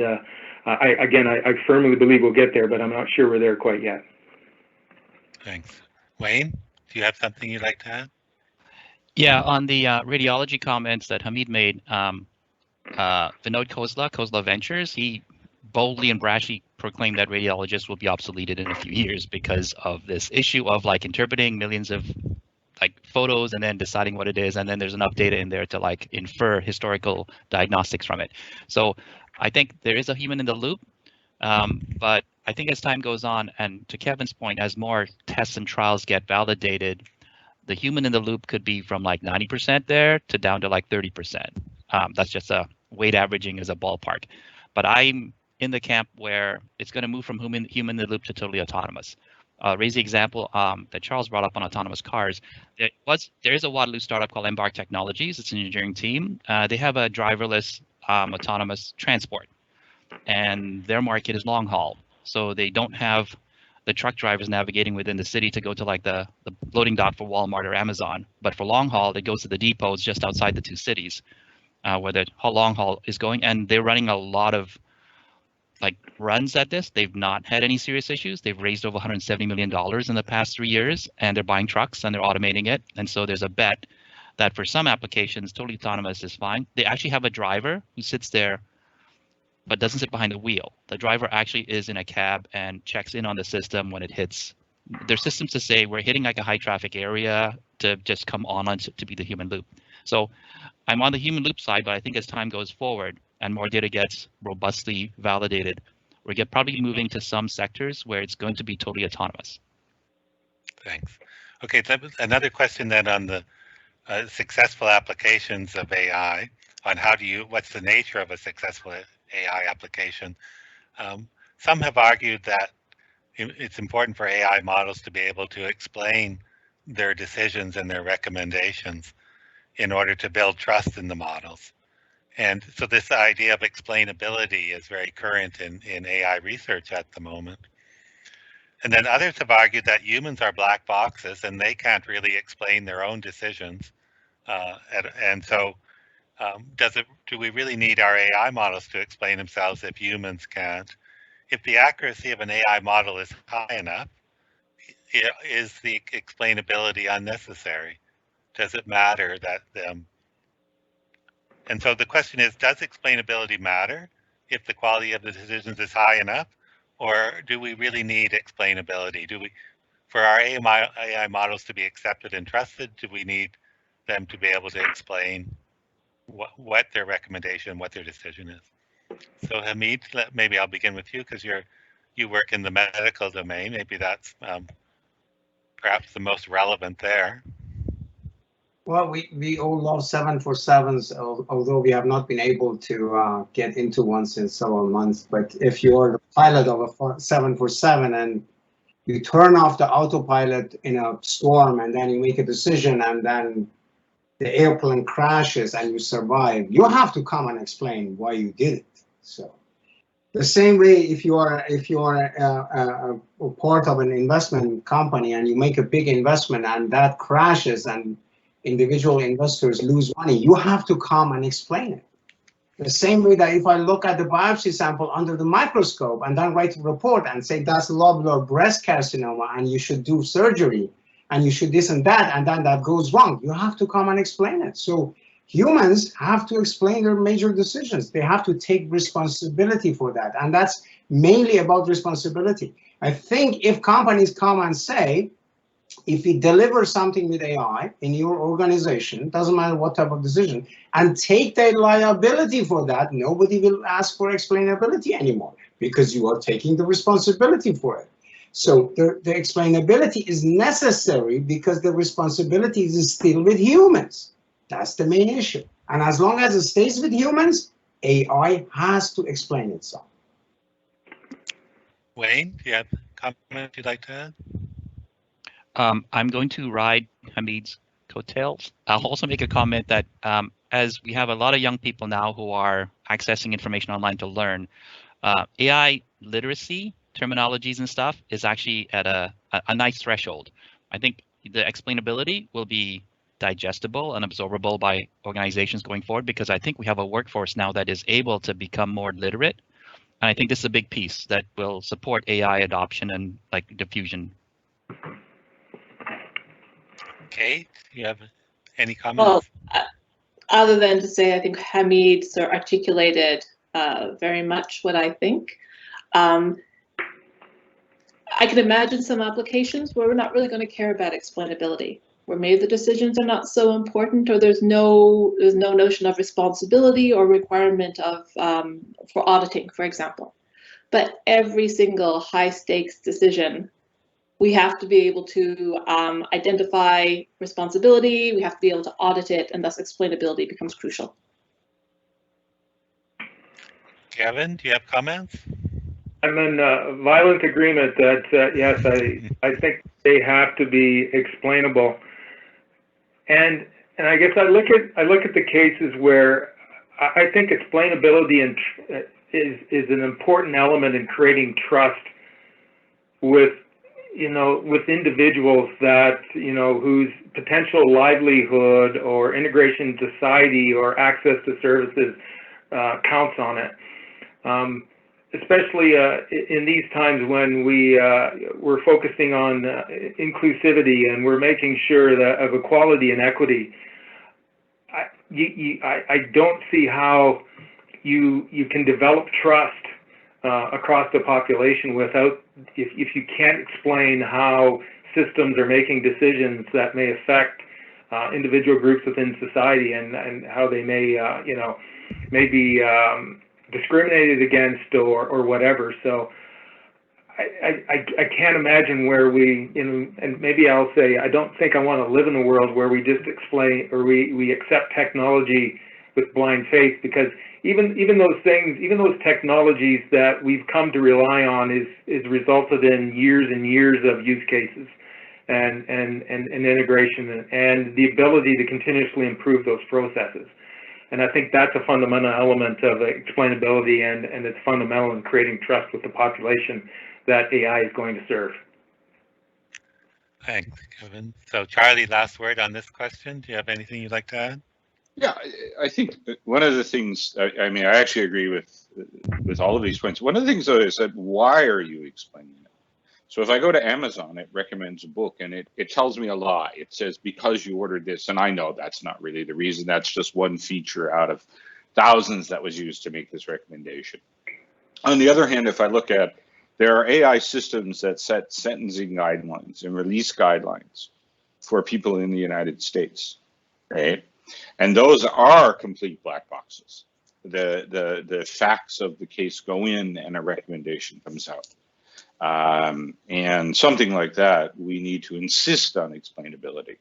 I firmly believe we'll get there, but I'm not sure we're there quite yet. Thanks. Wayne, do you have something you'd like to add? Yeah, on the radiology comments that Hamid made, Vinod Khosla Ventures, he boldly and brashly proclaimed that radiologists will be obsoleted in a few years because of this issue of interpreting millions of photos and then deciding what it is, and then there's enough data in there to infer historical diagnostics from it. So I think there is a human in the loop, but I think as time goes on, and to Kevin's point, as more tests and trials get validated, the human in the loop could be from 90% there to down to 30%. That's just a weight averaging as a ballpark. But I'm in the camp where it's going to move from human in the loop to totally autonomous. raise the example that Charles brought up on autonomous cars. There is a Waterloo startup called Embark Technologies. It's an engineering team. They have a driverless autonomous transport, and their market is long haul. So they don't have the truck drivers navigating within the city to go to like the loading dock for Walmart or Amazon. But for long haul, it goes to the depots just outside the two cities where the long haul is going. And they're running a lot of like runs at this. They've not had any serious issues. They've raised over $170 million in the past 3 years, and they're buying trucks and they're automating it. And so there's a bet that for some applications, totally autonomous is fine. They actually have a driver who sits there but doesn't sit behind the wheel. The driver actually is in a cab and checks in on the system when it hits. There's systems to say we're hitting like a high traffic area to just come on to be the human loop. So I'm on the human loop side, but I think as time goes forward and more data gets robustly validated, we're probably moving to some sectors where it's going to be totally autonomous. Thanks. Okay, another question then on the successful applications of AI, on what's the nature of a successful AI application. Some have argued that it's important for AI models to be able to explain their decisions and their recommendations in order to build trust in the models. And so this idea of explainability is very current in AI research at the moment. And then others have argued that humans are black boxes and they can't really explain their own decisions. And so do we really need our AI models to explain themselves if humans can't? If the accuracy of an AI model is high enough, is the explainability unnecessary? Does it matter that and so the question is, does explainability matter if the quality of the decisions is high enough, or do we really need explainability? For our AI models to be accepted and trusted, do we need them to be able to explain what their recommendation, what their decision is? So Hamid, maybe I'll begin with you because you work in the medical domain. Maybe that's perhaps the most relevant there. Well, we all love 747s, although we have not been able to get into one since several months. But if you are the pilot of a 747 and you turn off the autopilot in a storm and then you make a decision and then the airplane crashes and you survive, you have to come and explain why you did it. So the same way, if you are a part of an investment company and you make a big investment and that crashes and individual investors lose money, you have to come and explain it. The same way that if I look at the biopsy sample under the microscope and then write a report and say that's lobular breast carcinoma and you should do surgery and you should this and then that goes wrong, you have to come and explain it. So humans have to explain their major decisions. They have to take responsibility for that. And that's mainly about responsibility. I think if companies come and say, if we deliver something with AI in your organization, doesn't matter what type of decision, and take the liability for that, nobody will ask for explainability anymore because you are taking the responsibility for it. So the explainability is necessary because the responsibility is still with humans. That's the main issue. And as long as it stays with humans, AI has to explain itself. Wayne, do you have a comment you'd like to add? I'm going to ride Hamid's coattails. I'll also make a comment that as we have a lot of young people now who are accessing information online to learn, AI literacy, terminologies and stuff is actually at a nice threshold. I think the explainability will be digestible and absorbable by organizations going forward because I think we have a workforce now that is able to become more literate. And I think this is a big piece that will support AI adoption and like diffusion. Kate, do you have any comments? Well, other than to say, I think Hamid sort of articulated very much what I think. I can imagine some applications where we're not really going to care about explainability, where maybe the decisions are not so important, or there's no notion of responsibility or requirement of for auditing, for example. But every single high stakes decision, we have to be able to identify responsibility, we have to be able to audit it, and thus explainability becomes crucial. Kevin, do you have comments? I'm in violent agreement that yes, I think they have to be explainable, and I guess I look at the cases where I think explainability is an important element in creating trust with individuals that whose potential livelihood or integration in society or access to services counts on it. Especially in these times when we're focusing on inclusivity and we're making sure that of equality and equity. I don't see how you can develop trust across the population without if you can't explain how systems are making decisions that may affect individual groups within society and how they may be discriminated against or whatever. So I can't imagine where we, and maybe I'll say, I don't think I want to live in a world where we just explain or we accept technology with blind faith, because even those things, even those technologies that we've come to rely on is resulted in years and years of use cases and integration and the ability to continuously improve those processes. And I think that's a fundamental element of explainability, and it's fundamental in creating trust with the population that AI is going to serve. Thanks, Kevin. So Charlie, last word on this question. Do you have anything you'd like to add? Yeah, I think one of the things, I mean, I actually agree with all of these points. One of the things, though, is that why are you explaining it? So if I go to Amazon, it recommends a book, and it tells me a lie. It says, because you ordered this, and I know that's not really the reason. That's just one feature out of thousands that was used to make this recommendation. On the other hand, if I look at, there are AI systems that set sentencing guidelines and release guidelines for people in the United States, right? And those are complete black boxes. The facts of the case go in and a recommendation comes out. And something like that, we need to insist on explainability.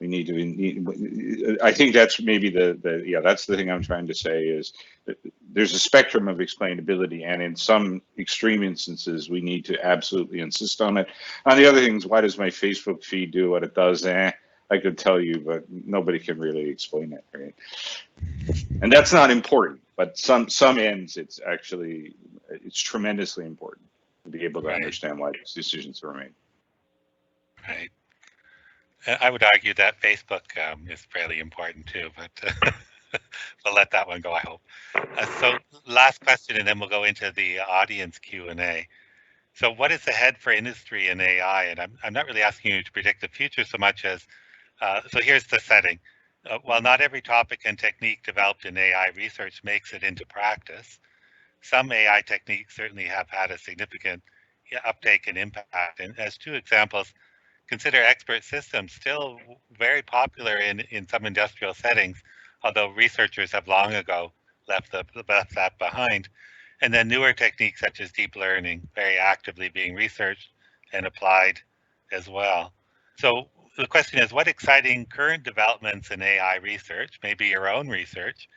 We need to, I think that's maybe that's the thing I'm trying to say is that there's a spectrum of explainability, and in some extreme instances, we need to absolutely insist on it. On the other things, why does my Facebook feed do what it does? I could tell you, but nobody can really explain it, right? And that's not important, but some ends, it's tremendously important to be able to understand why these decisions were made. Right. I would argue that Facebook is fairly important too, but we'll let that one go, I hope. So last question, and then we'll go into the audience Q&A. So what is ahead for industry in AI? And I'm not really asking you to predict the future so much as, so here's the setting. While not every topic and technique developed in AI research makes it into practice, some AI techniques certainly have had a significant uptake and impact. And as two examples, consider expert systems, still very popular in some industrial settings, although researchers have long ago left that behind. And then newer techniques such as deep learning, very actively being researched and applied as well. So the question is, what exciting current developments in AI research, maybe your own research,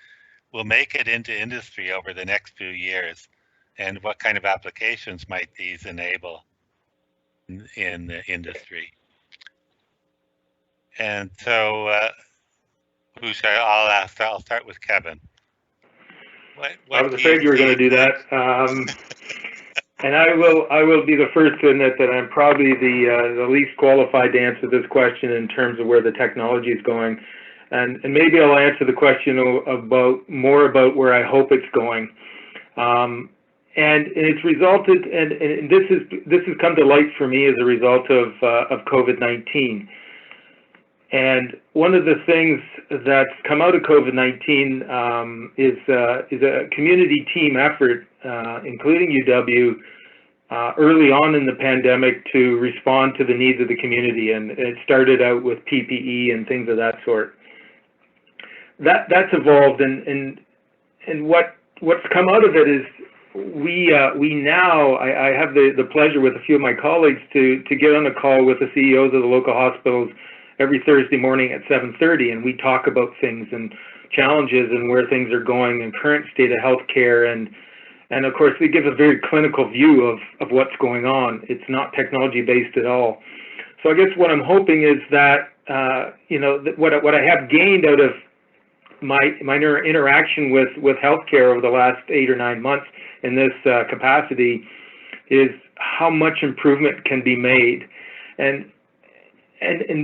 will make it into industry over the next few years? And what kind of applications might these enable in the industry? And so, I'll start with Kevin. I was afraid you were going to do that. And I will be the first to admit that I'm probably the least qualified to answer this question in terms of where the technology is going. And maybe I'll answer the question more about where I hope it's going. And it's resulted, and this has come to light for me as a result of COVID-19. And one of the things that's come out of COVID-19 is a community team effort, including UW, early on in the pandemic to respond to the needs of the community. And it started out with PPE and things of that sort. That's evolved, and what's come out of it is we now, I have the pleasure with a few of my colleagues to get on a call with the CEOs of the local hospitals every Thursday morning at 7:30, and we talk about things and challenges and where things are going and current state of healthcare and And of course, it gives a very clinical view of what's going on. It's not technology based at all. So I guess what I'm hoping is that, what I have gained out of my interaction with healthcare over the last 8 or 9 months in this capacity is how much improvement can be made. And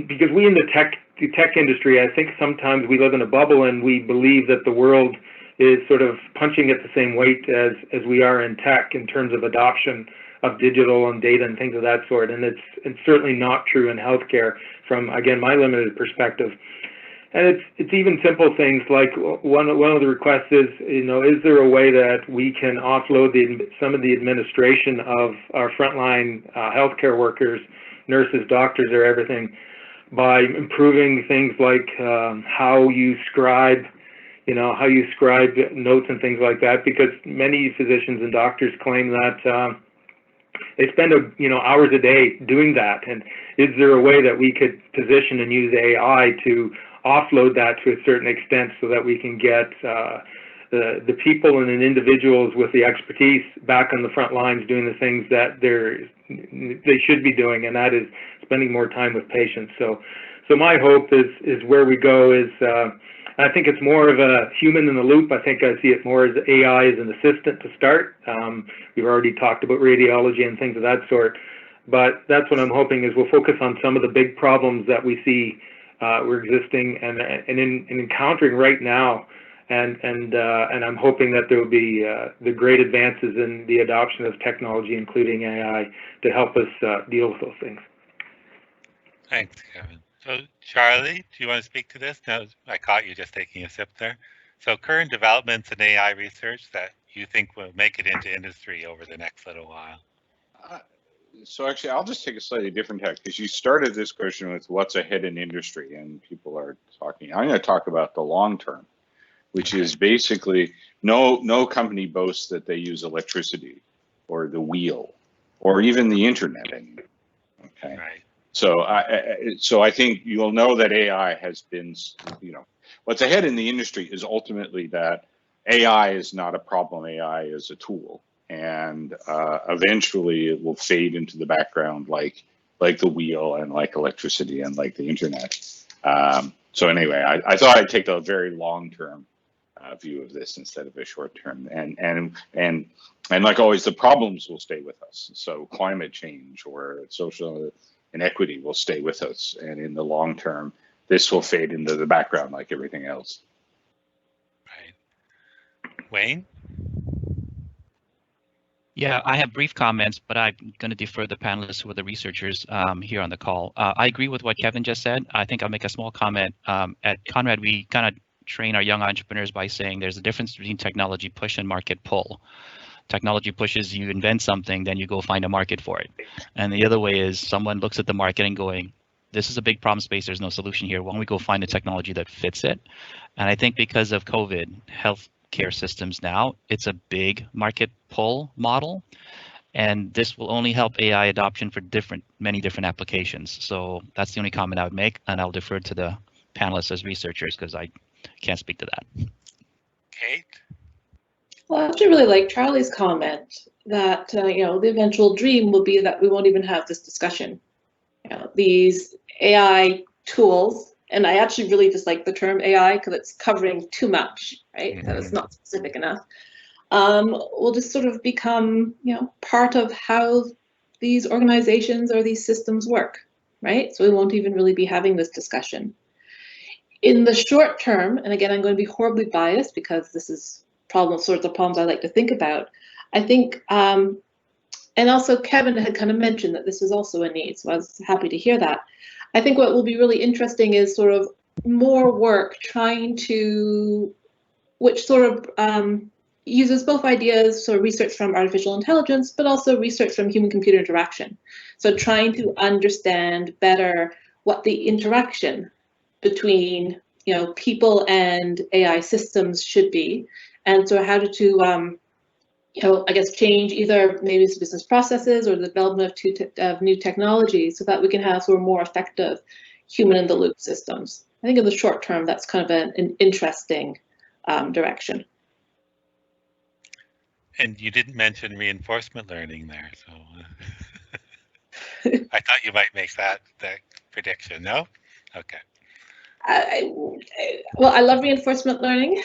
because we in the tech industry, I think sometimes we live in a bubble and we believe that the world is sort of punching at the same weight as we are in tech in terms of adoption of digital and data and things of that sort. And it's certainly not true in healthcare from, again, my limited perspective. And it's even simple things like one of the requests is, is there a way that we can offload some of the administration of our frontline healthcare workers, nurses, doctors, or everything, by improving things like how you scribe notes and things like that, because many physicians and doctors claim that they spend hours a day doing that. And is there a way that we could position and use AI to offload that to a certain extent so that we can get the people and individuals with the expertise back on the front lines doing the things that they should be doing, and that is spending more time with patients. So my hope is where we go is, I think it's more of a human in the loop. I think I see it more as AI as an assistant to start. We've already talked about radiology and things of that sort, but that's what I'm hoping is we'll focus on some of the big problems that we see we're existing and encountering right now, and I'm hoping that there will be the great advances in the adoption of technology, including AI, to help us deal with those things. Thanks, Kevin. So, Charlie, do you want to speak to this? Now, I caught you just taking a sip there. So, current developments in AI research that you think will make it into industry over the next little while? So actually, I'll just take a slightly different tack, because you started this question with what's ahead in industry, and people are talking. I'm going to talk about the long term, which is basically no company boasts that they use electricity or the wheel or even the internet anymore. Okay. Right. So I think you'll know that AI has been, what's ahead in the industry is ultimately that AI is not a problem. AI is a tool. And eventually it will fade into the background like the wheel and like electricity and like the internet. So anyway, I thought I'd take a very long-term view of this instead of a short-term. And like always, the problems will stay with us. So climate change or social inequity will stay with us. And in the long term, this will fade into the background like everything else. Right. Wayne? Yeah, I have brief comments, but I'm going to defer the panelists who are the researchers here on the call. I agree with what Kevin just said. I think I'll make a small comment. At Conrad, we kind of train our young entrepreneurs by saying there's a difference between technology push and market pull. Technology pushes, you invent something, then you go find a market for it. And the other way is someone looks at the market and going, this is a big problem space, there's no solution here. Why don't we go find a technology that fits it? And I think because of COVID, healthcare systems now, it's a big market pull model. And this will only help AI adoption for many different applications. So that's the only comment I would make. And I'll defer to the panelists as researchers because I can't speak to that. Kate? Well, I actually really like Charlie's comment that the eventual dream will be that we won't even have this discussion. These AI tools, and I actually really just like the term AI because it's covering too much, right? Mm-hmm. That it's not specific enough. Will just sort of become, part of how these organizations or these systems work, right? So we won't even really be having this discussion. In the short term, and again, I'm going to be horribly biased because this is sorts of problems I like to think about. I think, and also Kevin had kind of mentioned that this is also a need, so I was happy to hear that. I think what will be really interesting is sort of more work trying to, which sort of uses both ideas, so research from artificial intelligence, but also research from human-computer interaction. So trying to understand better what the interaction between people and AI systems should be, and so how to I guess change either maybe it's business processes or the development of new technology so that we can have sort of more effective human-in-the-loop systems. I think in the short term, that's kind of an interesting direction. And you didn't mention reinforcement learning there, so I thought you might make that prediction. No? Okay. Well, I love reinforcement learning.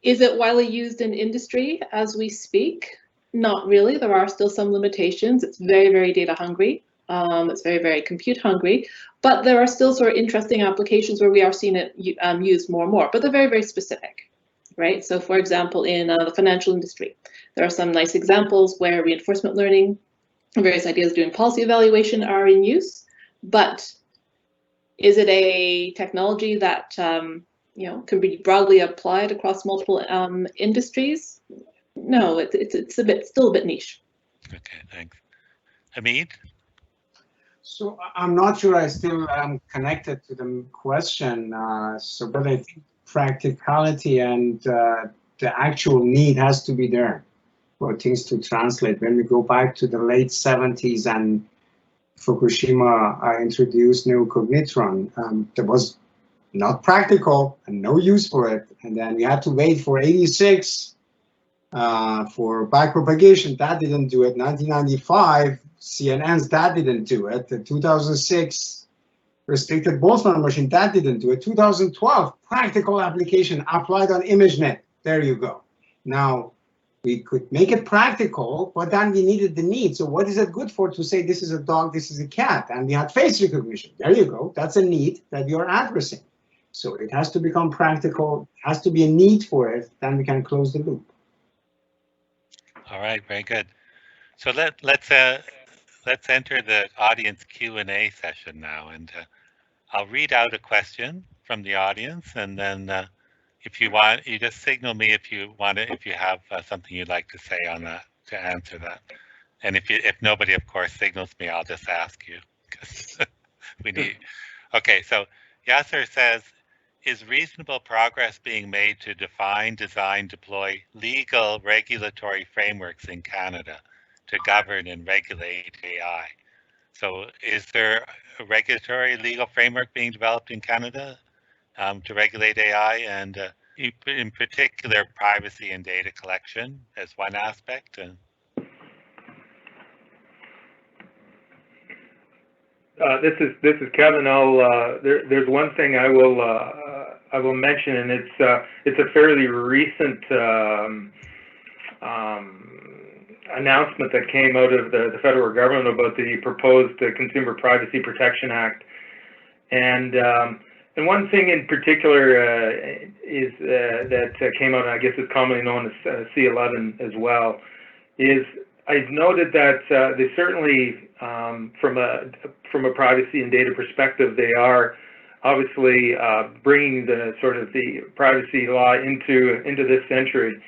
Is it widely used in industry as we speak? Not really. There are still some limitations. It's very, very data hungry. It's very, very compute hungry. But there are still sort of interesting applications where we are seeing it used more and more. But they're very, very specific, right? So, for example, in the financial industry, there are some nice examples where reinforcement learning and various ideas doing policy evaluation are in use. But is it a technology that can be broadly applied across multiple industries? No, it's still a bit niche. Okay, thanks. Hamid? So I'm not sure I still am connected to the question. But I think practicality and the actual need has to be there for things to translate. When we go back to the late 70s and Fukushima introduced neocognitron, there was not practical and no use for it. And then we had to wait for 86 for backpropagation. That didn't do it. 1995, CNNs, that didn't do it. The 2006 restricted Boltzmann machine, that didn't do it. 2012, practical application applied on ImageNet. There you go. Now, we could make it practical, but then we needed the need. So what is it good for to say this is a dog, this is a cat? And we had face recognition. There you go. That's a need that you're addressing. So it has to become practical, has to be a need for it, then we can close the loop. All right, very good. So let's enter the audience Q&A session now, and I'll read out a question from the audience, and then if you want, you just signal me if you want to, if you have something you'd like to say on that to answer that. And if nobody, of course, signals me, I'll just ask you because we need. Okay, so Yasser says, is reasonable progress being made to define, design, deploy legal regulatory frameworks in Canada to govern and regulate AI? So is there a regulatory legal framework being developed in Canada to regulate AI, and in particular privacy and data collection as one aspect? This is Kevin. There's one thing I will mention, and it's a fairly recent announcement that came out of the federal government about the proposed Consumer Privacy Protection Act, and one thing in particular is that came out, and I guess is commonly known as C11 as well, is I've noted that they certainly, from a privacy and data perspective, they are obviously bringing the sort of the privacy law into this century.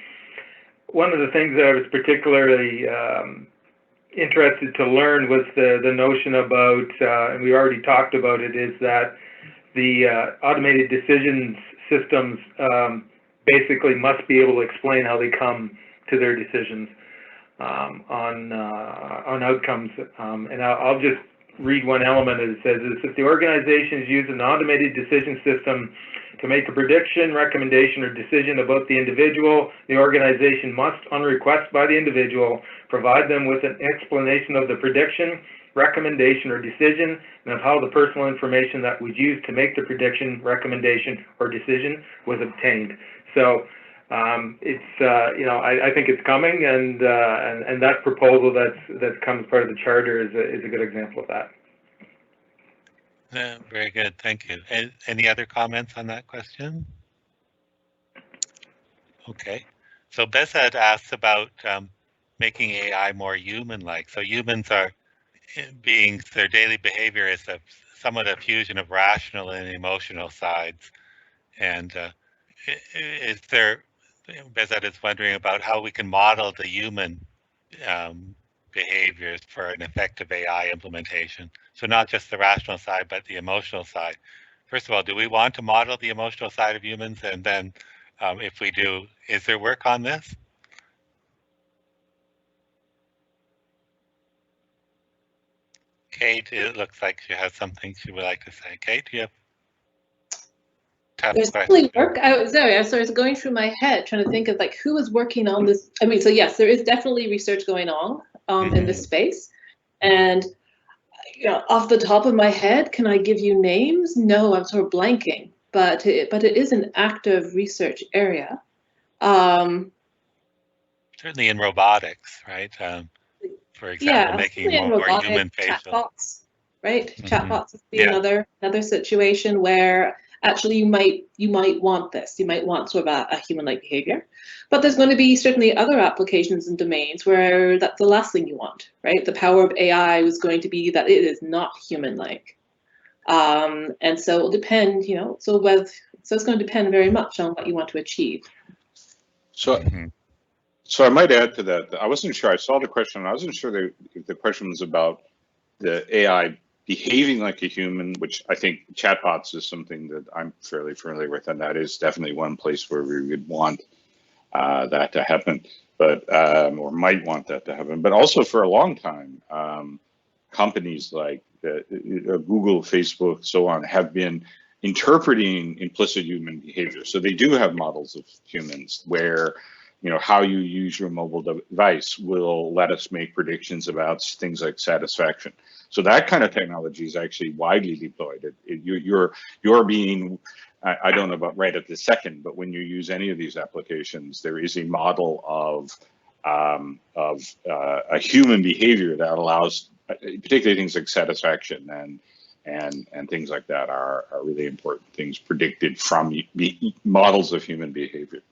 One of the things that I was particularly interested to learn was the notion about, and we already talked about it, is that the automated decision systems basically must be able to explain how they come to their decisions on outcomes. And I'll just read one element. It says, if the organizations use an automated decision system to make a prediction, recommendation, or decision about the individual, the organization must, on request by the individual, provide them with an explanation of the prediction, recommendation, or decision, and of how the personal information that was used to make the prediction, recommendation, or decision was obtained. So it's I think it's coming, and that proposal that's come as part of the charter is a good example of that. Very good, thank you. Any other comments on that question? Okay, so Bezad asks about making AI more human-like. So humans are their daily behavior is somewhat a fusion of rational and emotional sides. And is there, Bezad is wondering about how we can model the human behaviors for an effective AI implementation. So not just the rational side, but the emotional side. First of all, do we want to model the emotional side of humans? And then if we do, is there work on this? Kate, it looks like she has something she would like to say. Kate, do you have? tough There's question. definitely work. I was going through my head trying to think of like who was working on this. I mean, so yes, there is definitely research going on in this space, and off the top of my head, can I give you names? No, I'm sort of blanking, but it is an active research area. Certainly in robotics, right? For example, making in more robotics, human facial. chatbots, right? Chatbots would be Yeah. another situation where actually you might want this. You might want sort of a human-like behavior, but there's going to be certainly other applications and domains where that's the last thing you want, right? The power of AI is going to be that it is not human-like, and so it will depend, so it's going to depend very much on what you want to achieve. So, so I might add to that. I wasn't sure. I saw the question. I wasn't sure if the question was about the AI behaving like a human, which I think chatbots is something that I'm fairly familiar with, and that is definitely one place where we would want that to happen, but or might want that to happen. But also for a long time, companies like Google, Facebook, so on, have been interpreting implicit human behavior. So they do have models of humans where how you use your mobile device will let us make predictions about things like satisfaction. So that kind of technology is actually widely deployed. You're being, I don't know about right at this second, but when you use any of these applications, there is a model of a human behavior that allows, particularly things like satisfaction and things like that are really important things predicted from models of human behavior.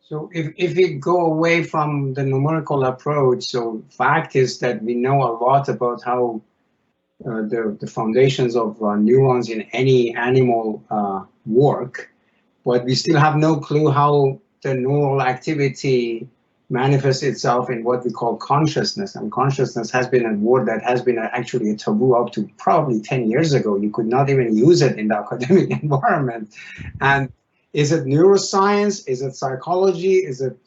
So if we go away from the numerical approach, so fact is that we know a lot about how the foundations of neurons in any animal work, but we still have no clue how the neural activity manifests itself in what we call consciousness. And consciousness has been a word that has been actually a taboo up to probably 10 years ago. You could not even use it in the academic environment. And is it neuroscience? Is it psychology? Is it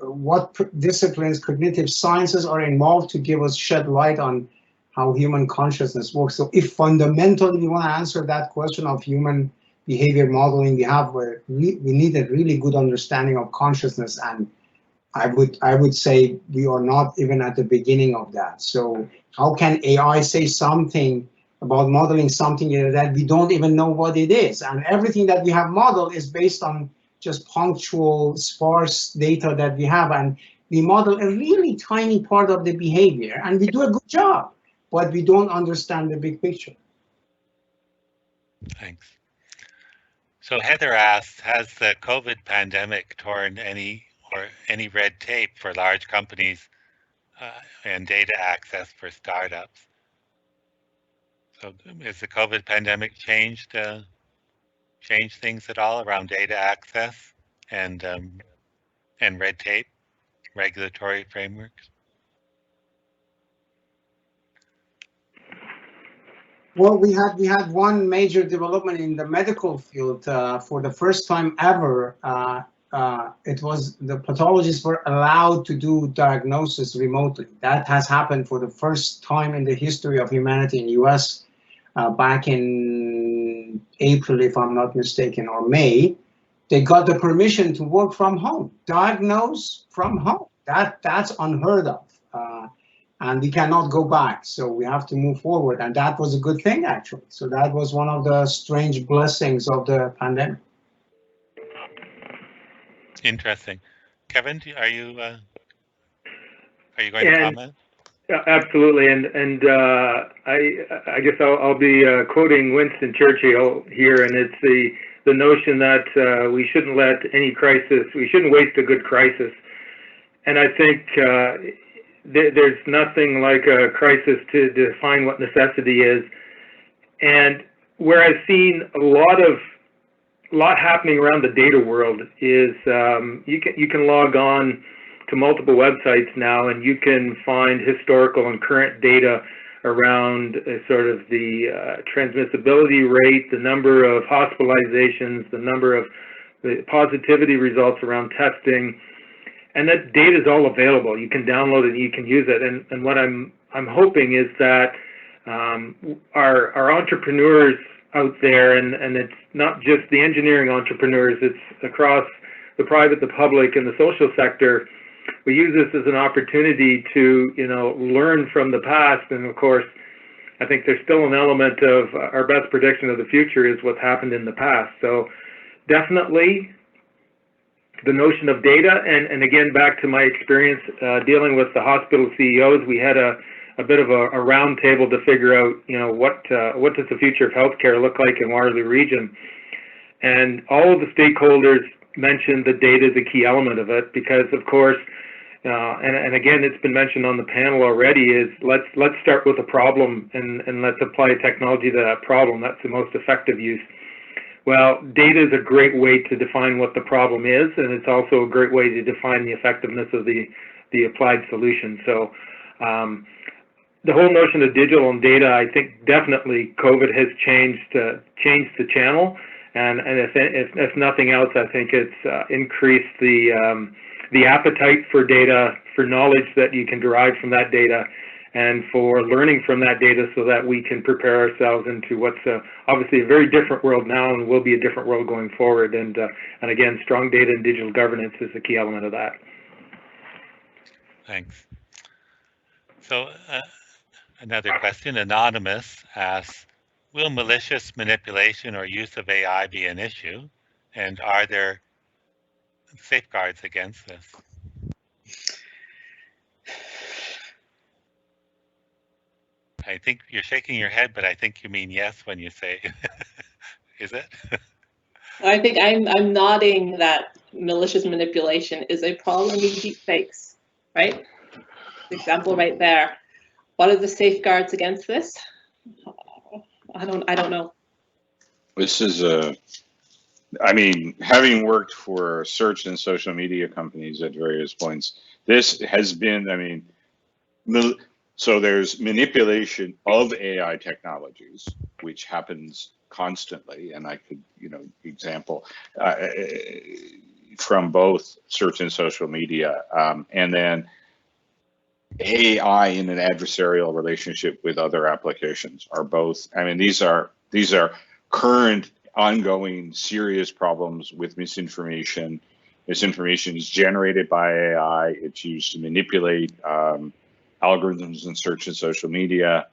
what disciplines, cognitive sciences are involved to give us shed light on how human consciousness works? So if fundamentally we want to answer that question of human behavior modeling, we need a really good understanding of consciousness, and I would say we are not even at the beginning of that. So how can AI say something about modeling something that we don't even know what it is? And everything that we have modeled is based on just punctual, sparse data that we have, and we model a really tiny part of the behavior, and we do a good job, but we don't understand the big picture. Thanks. So Heather asks, has the COVID pandemic torn any red tape for large companies and data access for startups? So has the COVID pandemic changed things at all around data access and red tape, regulatory frameworks? Well, we had one major development in the medical field. For the first time ever, it was the pathologists were allowed to do diagnosis remotely. That has happened for the first time in the history of humanity in US back in April, if I'm not mistaken, or May. They got the permission to work from home, diagnose from home. That's unheard of. And we cannot go back, so we have to move forward, and that was a good thing, actually. So that was one of the strange blessings of the pandemic. Interesting. Kevin, are you going to comment? Absolutely, and I guess I'll be quoting Winston Churchill here, and it's the notion that we shouldn't waste a good crisis, and I think there's nothing like a crisis to define what necessity is. And where I've seen a lot happening around the data world is you can log on to multiple websites now, and you can find historical and current data around sort of the transmissibility rate, the number of hospitalizations, the number of the positivity results around testing. And that data is all available. You can download it and you can use it. And what I'm hoping is that our entrepreneurs out there, and it's not just the engineering entrepreneurs, it's across the private, the public, and the social sector. We use this as an opportunity to, learn from the past. And of course, I think there's still an element of our best prediction of the future is what's happened in the past. So definitely the notion of data, and again, back to my experience dealing with the hospital CEOs, we had a bit of a round table to figure out, what does the future of healthcare look like in Waterloo region? And all of the stakeholders mentioned that data is a key element of it, because of course, and again, it's been mentioned on the panel already, is let's start with a problem and let's apply technology to that problem. That's the most effective use. Well, data is a great way to define what the problem is, and it's also a great way to define the effectiveness of the applied solution. So the whole notion of digital and data, I think definitely COVID has changed the channel, and if nothing else, I think it's increased the appetite for data, for knowledge that you can derive from that data, and for learning from that data so that we can prepare ourselves into what's obviously a very different world now and will be a different world going forward. And again, strong data and digital governance is a key element of that. Thanks. So another question, Anonymous asks, will malicious manipulation or use of AI be an issue? And are there safeguards against this? I think you're shaking your head, but I think you mean yes when you say, is it? I think I'm nodding that malicious manipulation is a problem with deepfakes, right? Example right there. What are the safeguards against this? I don't know. This is having worked for search and social media companies at various points, this has been, so there's manipulation of AI technologies, which happens constantly. And I could, example from both search and social media, and then AI in an adversarial relationship with other applications are both, these are current, ongoing, serious problems with misinformation. Misinformation is generated by AI. It's used to manipulate algorithms in search and social media.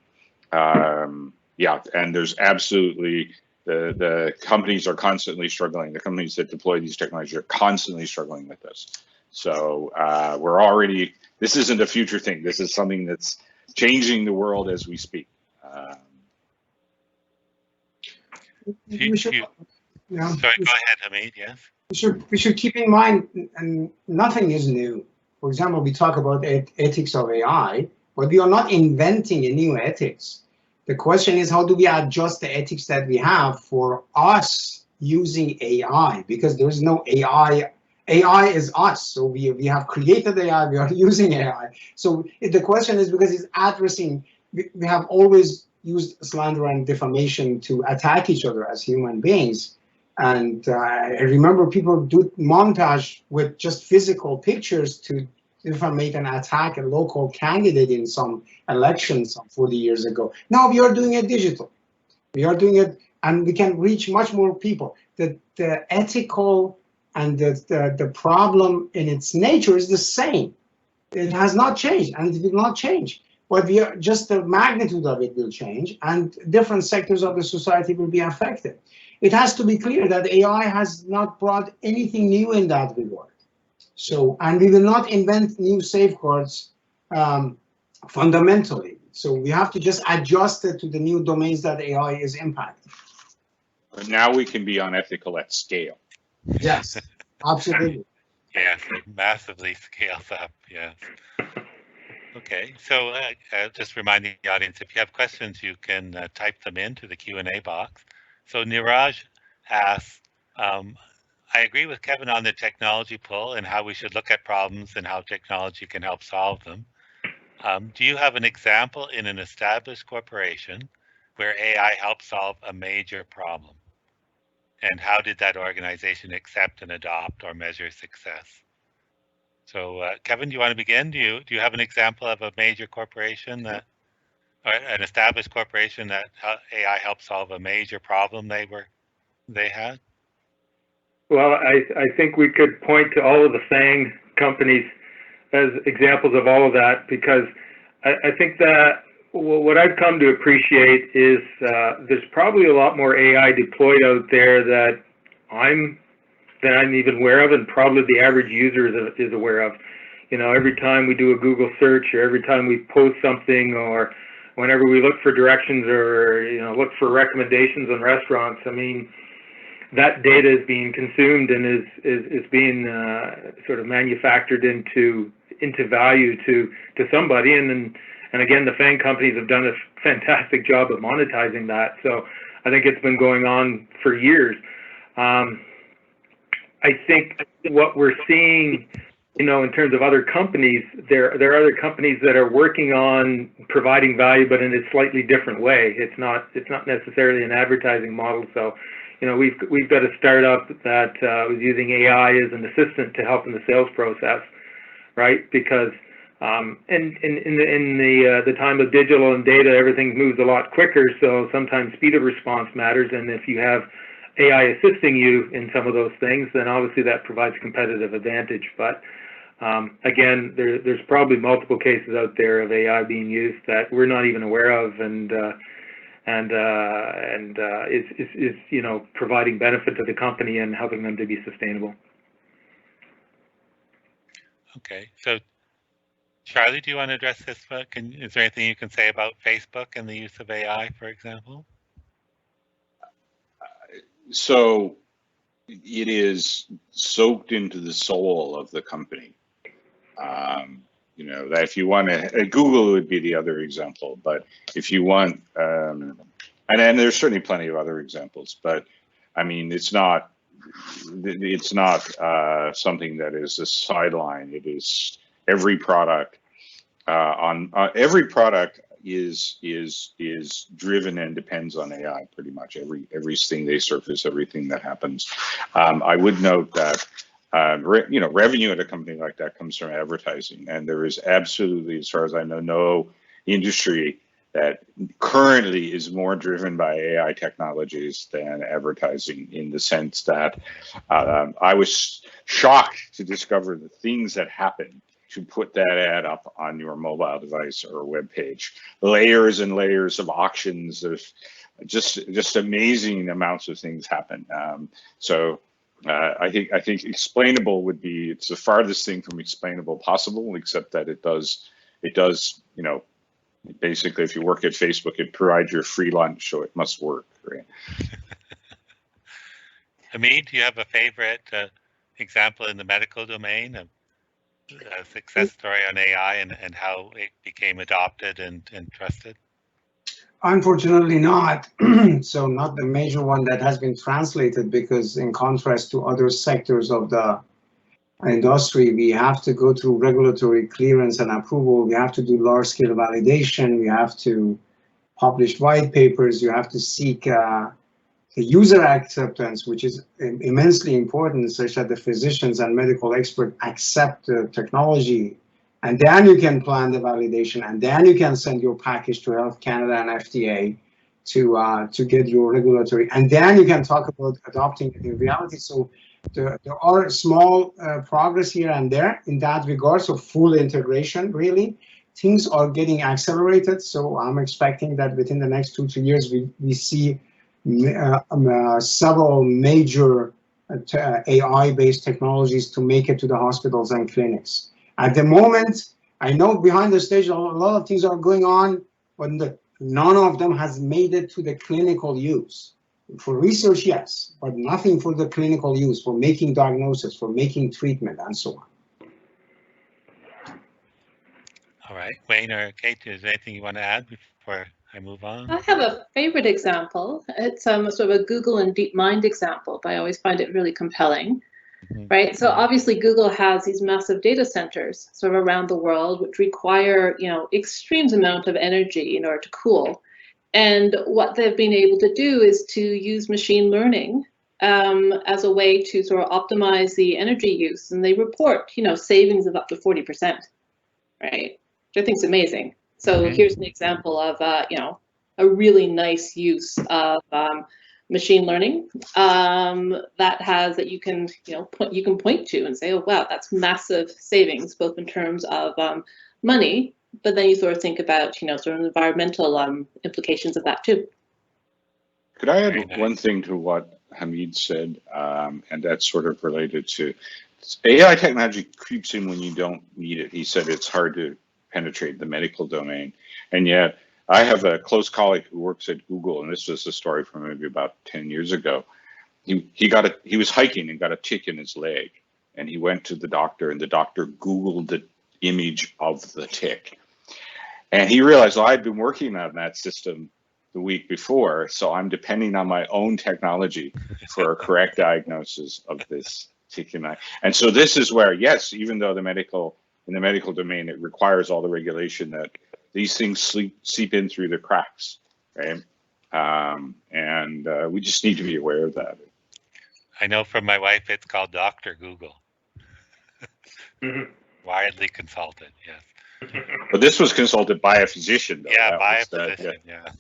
And there's absolutely, the companies are constantly struggling. The companies that deploy these technologies are constantly struggling with this. So this isn't a future thing. This is something that's changing the world as we speak. Sorry, go ahead, Hamid, yes. We should keep in mind, and nothing is new. For example, we talk about ethics of AI, but we are not inventing a new ethics. The question is, how do we adjust the ethics that we have for us using AI? Because there is no AI. AI is us. So we have created AI, we are using AI. So the question is, because it's addressing, we have always used slander and defamation to attack each other as human beings. And I remember people do montage with just physical pictures to defamate and attack a local candidate in some elections some 40 years ago. Now we are doing it digital. We are doing it, and we can reach much more people. The ethical and the problem in its nature is the same. It has not changed, and it will not change. But we are just, the magnitude of it will change, and different sectors of the society will be affected. It has to be clear that AI has not brought anything new in that regard. So, and we will not invent new safeguards fundamentally. So we have to just adjust it to the new domains that AI is impacting. But now we can be unethical at scale. Yes, absolutely. Yes, it massively scales up, yes. Okay, so just reminding the audience, if you have questions, you can type them into the Q&A box. So Niraj asks, I agree with Kevin on the technology pull and how we should look at problems and how technology can help solve them. Do you have an example in an established corporation where AI helped solve a major problem? And how did that organization accept and adopt or measure success? So Kevin, do you want to begin? Do you have an example of a major corporation that an established corporation that AI helped solve a major problem they had? Well, I think we could point to all of the FANG companies as examples of all of that, because I think that what I've come to appreciate is there's probably a lot more AI deployed out there that I'm even aware of, and probably the average user is aware of. You know, every time we do a Google search, or every time we post something, or whenever we look for directions, or look for recommendations on restaurants, I mean, that data is being consumed and is being sort of manufactured into value to somebody, and again, the FANG companies have done a fantastic job of monetizing that. So I think it's been going on for years. I think what we're seeing, in terms of other companies, there are other companies that are working on providing value, but in a slightly different way. It's not necessarily an advertising model. So, we've got a startup that was using AI as an assistant to help in the sales process, right? Because in the time of digital and data, everything moves a lot quicker. So sometimes speed of response matters, and if you have AI assisting you in some of those things, then obviously that provides competitive advantage. But again, there's probably multiple cases out there of AI being used that we're not even aware of, and is providing benefit to the company and helping them to be sustainable. Okay, so Charlie, do you want to address this? Is there anything you can say about Facebook and the use of AI, for example? So it is soaked into the soul of the company. That if you want to, Google would be the other example, but if you want, and there's certainly plenty of other examples, but I mean, it's not something that is a sideline. It is every product every product is driven and depends on AI pretty much. Everything they surface, everything that happens. I would note that revenue at a company like that comes from advertising, and there is absolutely, as far as I know, no industry that currently is more driven by AI technologies than advertising, in the sense that I was shocked to discover the things that happen to put that ad up on your mobile device or web page. Layers and layers of auctions, there's just amazing amounts of things happen. I think explainable would be, it's the farthest thing from explainable possible, except that it does, basically, if you work at Facebook, it provides you a free lunch, so it must work, right? Hamid, do you have a favorite example in the medical domain of a success story on AI and how it became adopted and trusted? Unfortunately not. So not the major one that has been translated, because in contrast to other sectors of the industry, we have to go through regulatory clearance and approval. We have to do large-scale validation. We have to publish white papers. You have to seek user acceptance, which is immensely important, such that the physicians and medical experts accept the technology. And then you can plan the validation, and then you can send your package to Health Canada and FDA to get your regulatory, and then you can talk about adopting it in reality. So there are small progress here and there in that regard. So full integration, really, things are getting accelerated. So I'm expecting that within the next 2 to 3 years, we see several major AI-based technologies to make it to the hospitals and clinics. At the moment, I know behind the stage a lot of things are going on, but none of them has made it to the clinical use. For research, yes, but nothing for the clinical use, for making diagnosis, for making treatment, and so on. All right, Wayne or Kate, is there anything you want to add before I move on? I have a favorite example. It's sort of a Google and DeepMind example, but I always find it really compelling. Right. So obviously Google has these massive data centers sort of around the world, which require, extreme amount of energy in order to cool. And what they've been able to do is to use machine learning as a way to sort of optimize the energy use. And they report, savings of up to 40%, right? Which I think is amazing. So here's an example of a really nice use of machine learning that you can point to and say, oh wow, that's massive savings, both in terms of money, but then you sort of think about sort of environmental implications of that too. Could I add one thing to what Hamid said, and that's sort of related to AI technology creeps in when you don't need it. He said it's hard to penetrate the medical domain, and yet I have a close colleague who works at Google, and this was a story from maybe about 10 years ago. He was hiking and got a tick in his leg, and he went to the doctor, and the doctor Googled the image of the tick, and he realized, well, I'd been working on that system the week before, so I'm depending on my own technology for a correct diagnosis of this tick in my. And so this is where, yes, even though in the medical domain, it requires all the regulation that these things seep in through the cracks, right? And we just need to be aware of that. I know from my wife, it's called Dr. Google. Widely consulted, yes. But this was consulted by a physician, though. Yeah, by a physician, yeah.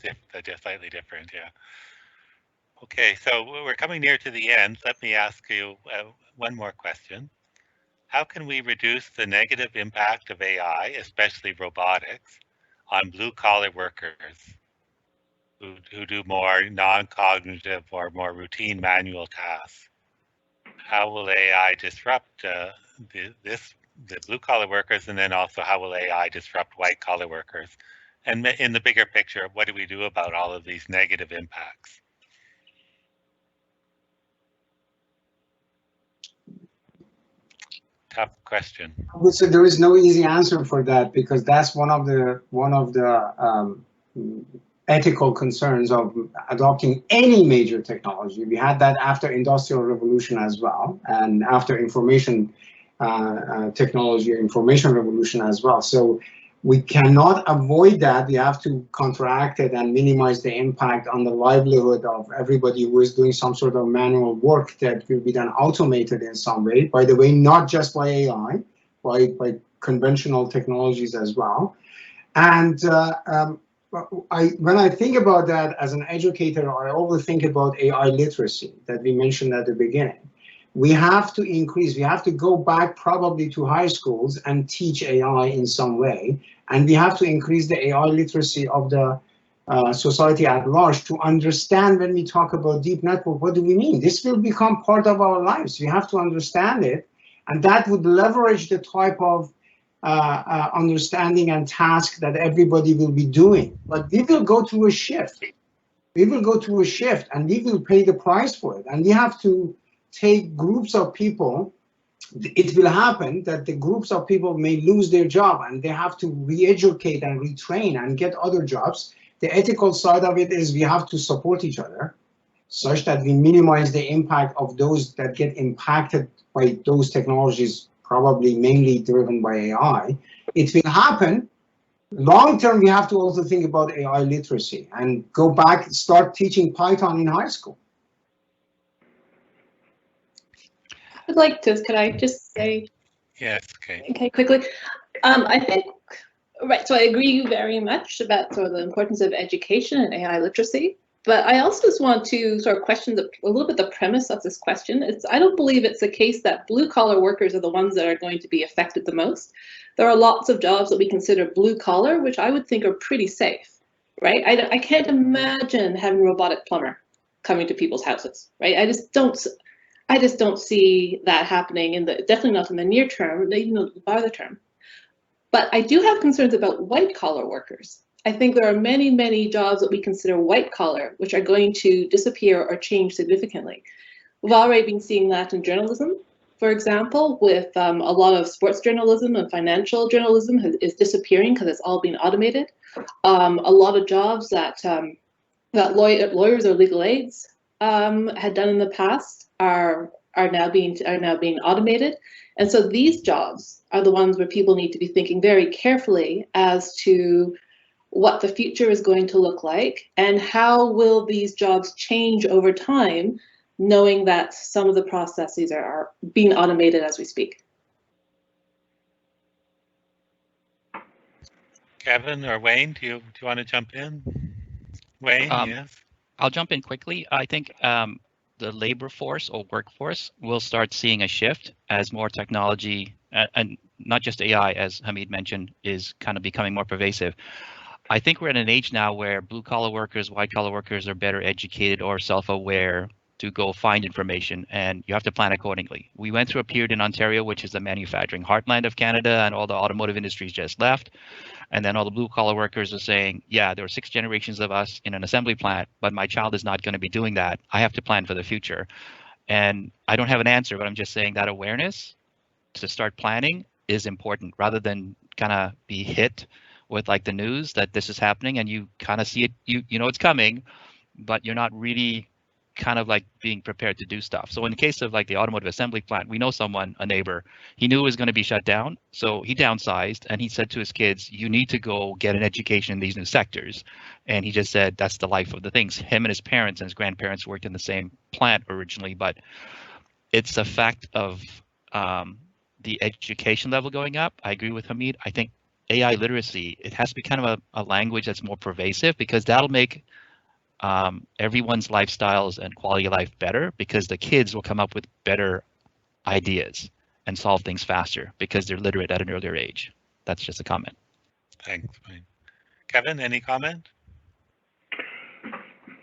Slightly different, yeah. Okay, so we're coming near to the end. Let me ask you one more question. How can we reduce the negative impact of AI, especially robotics, on blue-collar workers who do more non-cognitive or more routine manual tasks? How will AI disrupt the blue-collar workers, and then also how will AI disrupt white-collar workers? And in the bigger picture, what do we do about all of these negative impacts? Tough question. So there is no easy answer for that, because that's one of the ethical concerns of adopting any major technology. We had that after Industrial Revolution as well, and after information technology, information revolution as well. So we cannot avoid that. We have to counteract it and minimize the impact on the livelihood of everybody who is doing some sort of manual work that will be then automated in some way. By the way, not just by AI, by conventional technologies as well. And when I think about that as an educator, I always think about AI literacy that we mentioned at the beginning. We have to go back probably to high schools and teach AI in some way. And we have to increase the AI literacy of the society at large to understand when we talk about deep network, what do we mean? This will become part of our lives. We have to understand it. And that would leverage the type of understanding and task that everybody will be doing. But we will go through a shift. We will go through a shift and we will pay the price for it. And we have to take groups of people. It will happen that the groups of people may lose their job and they have to re-educate and retrain and get other jobs. The ethical side of it is we have to support each other such that we minimize the impact of those that get impacted by those technologies, probably mainly driven by AI. It will happen. Long term, we have to also think about AI literacy and go back, start teaching Python in high school. I'd like to, could I just say? Yes, okay. Okay, quickly. I think, right, so I agree very much about sort of the importance of education and AI literacy, but I also just want to sort of question a little bit the premise of this question. I don't believe it's the case that blue collar workers are the ones that are going to be affected the most. There are lots of jobs that we consider blue collar, which I would think are pretty safe, right? I can't imagine having a robotic plumber coming to people's houses, right? I just don't see that happening definitely not in the near term, even the farther term. But I do have concerns about white collar workers. I think there are many, many jobs that we consider white collar, which are going to disappear or change significantly. We've already been seeing that in journalism, for example, with a lot of sports journalism and financial journalism is disappearing because it's all being automated. A lot of jobs that lawyers or legal aids had done in the past are now being automated, and so these jobs are the ones where people need to be thinking very carefully as to what the future is going to look like and how will these jobs change over time, knowing that some of the processes are being automated as we speak. Kevin or Wayne, do you want to jump in? Wayne, yes. I'll jump in quickly. I think the labor force or workforce will start seeing a shift as more technology and not just AI, as Hamid mentioned, is kind of becoming more pervasive. I think we're at an age now where blue collar workers, white collar workers are better educated or self-aware to go find information, and you have to plan accordingly. We went through a period in Ontario, which is the manufacturing heartland of Canada, and all the automotive industries just left. And then all the blue collar workers are saying, yeah, there are 6 generations of us in an assembly plant, but my child is not going to be doing that. I have to plan for the future. And I don't have an answer, but I'm just saying that awareness to start planning is important rather than kind of be hit with like the news that this is happening and you kind of see it, you know it's coming, but you're not really kind of like being prepared to do stuff. So in the case of like the automotive assembly plant, we know someone, a neighbor, he knew it was going to be shut down. So he downsized and he said to his kids, you need to go get an education in these new sectors. And he just said, that's the life of the things. Him and his parents and his grandparents worked in the same plant originally, but it's a fact of the education level going up. I agree with Hamid. I think AI literacy, it has to be kind of a language that's more pervasive because that'll make everyone's lifestyles and quality of life better because the kids will come up with better ideas and solve things faster because they're literate at an earlier age. That's just a comment. Thanks, Wayne. Kevin, any comment?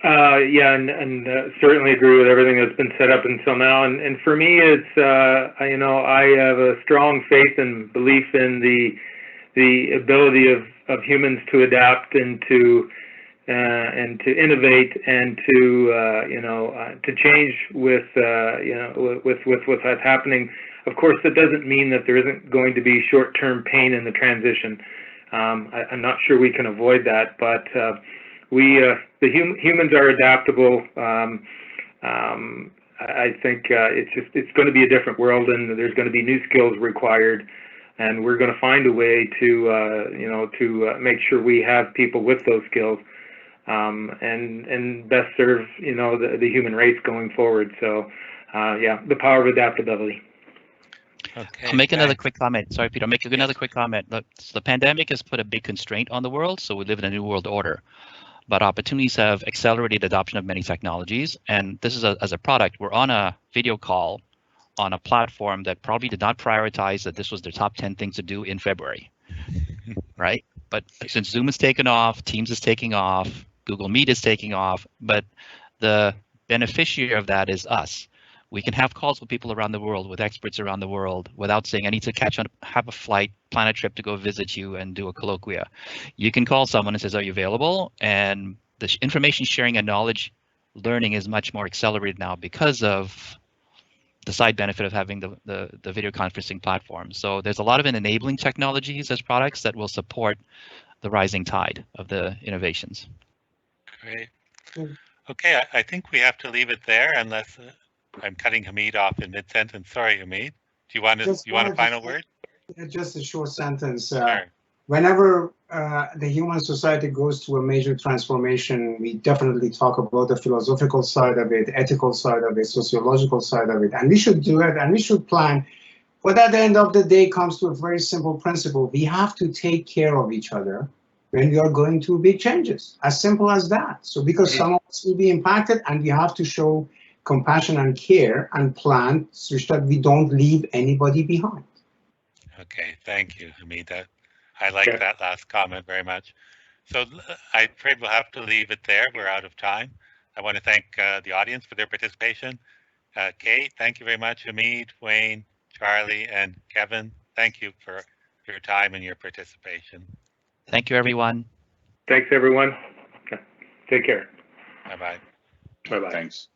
Yeah, and certainly agree with everything that's been set up until now. And for me, it's you know, I have a strong faith and belief in the ability of humans to adapt and to innovate and to you know, to change with you know, with what's happening. Of course, that doesn't mean that there isn't going to be short-term pain in the transition. I'm not sure we can avoid that, but humans are adaptable. I think it's going to be a different world, and there's going to be new skills required, and we're going to find a way to you know, to make sure we have people with those skills, and best serve, you know, the human race going forward. So yeah, the power of adaptability. Okay, I'll make another quick comment. Sorry, Peter. I'll make another quick comment. The pandemic has put a big constraint on the world, so we live in a new world order. But opportunities have accelerated adoption of many technologies. And this is as a product, we're on a video call on a platform that probably did not prioritize that this was their top 10 things to do in February, right? But since Zoom is taking off, Teams is taking off, Google Meet is taking off, but the beneficiary of that is us. We can have calls with people around the world, with experts around the world, without saying, I need to have a flight, plan a trip to go visit you and do a colloquia. You can call someone and says, are you available? And the information sharing and knowledge learning is much more accelerated now because of the side benefit of having the video conferencing platform. So there's a lot of enabling technologies as products that will support the rising tide of the innovations. Great. Okay, I think we have to leave it there unless I'm cutting Hamid off in mid-sentence. Sorry, Hamid. Do you want a final word? Just a short sentence. Sure. Whenever the human society goes through a major transformation, we definitely talk about the philosophical side of it, ethical side of it, sociological side of it, and we should do it and we should plan. But at the end of the day, comes to a very simple principle. We have to take care of each other when we are going through big changes. As simple as that. So because some of us will be impacted, and we have to show compassion and care and plan such that we don't leave anybody behind. Okay, thank you, Hamid. I like that last comment very much. So I'm afraid we'll have to leave it there. We're out of time. I want to thank the audience for their participation. Kate, thank you very much. Hamid, Wayne, Charlie, and Kevin, thank you for your time and your participation. Thank you, everyone. Thanks, everyone. Take care. Bye-bye. Bye-bye. Thanks.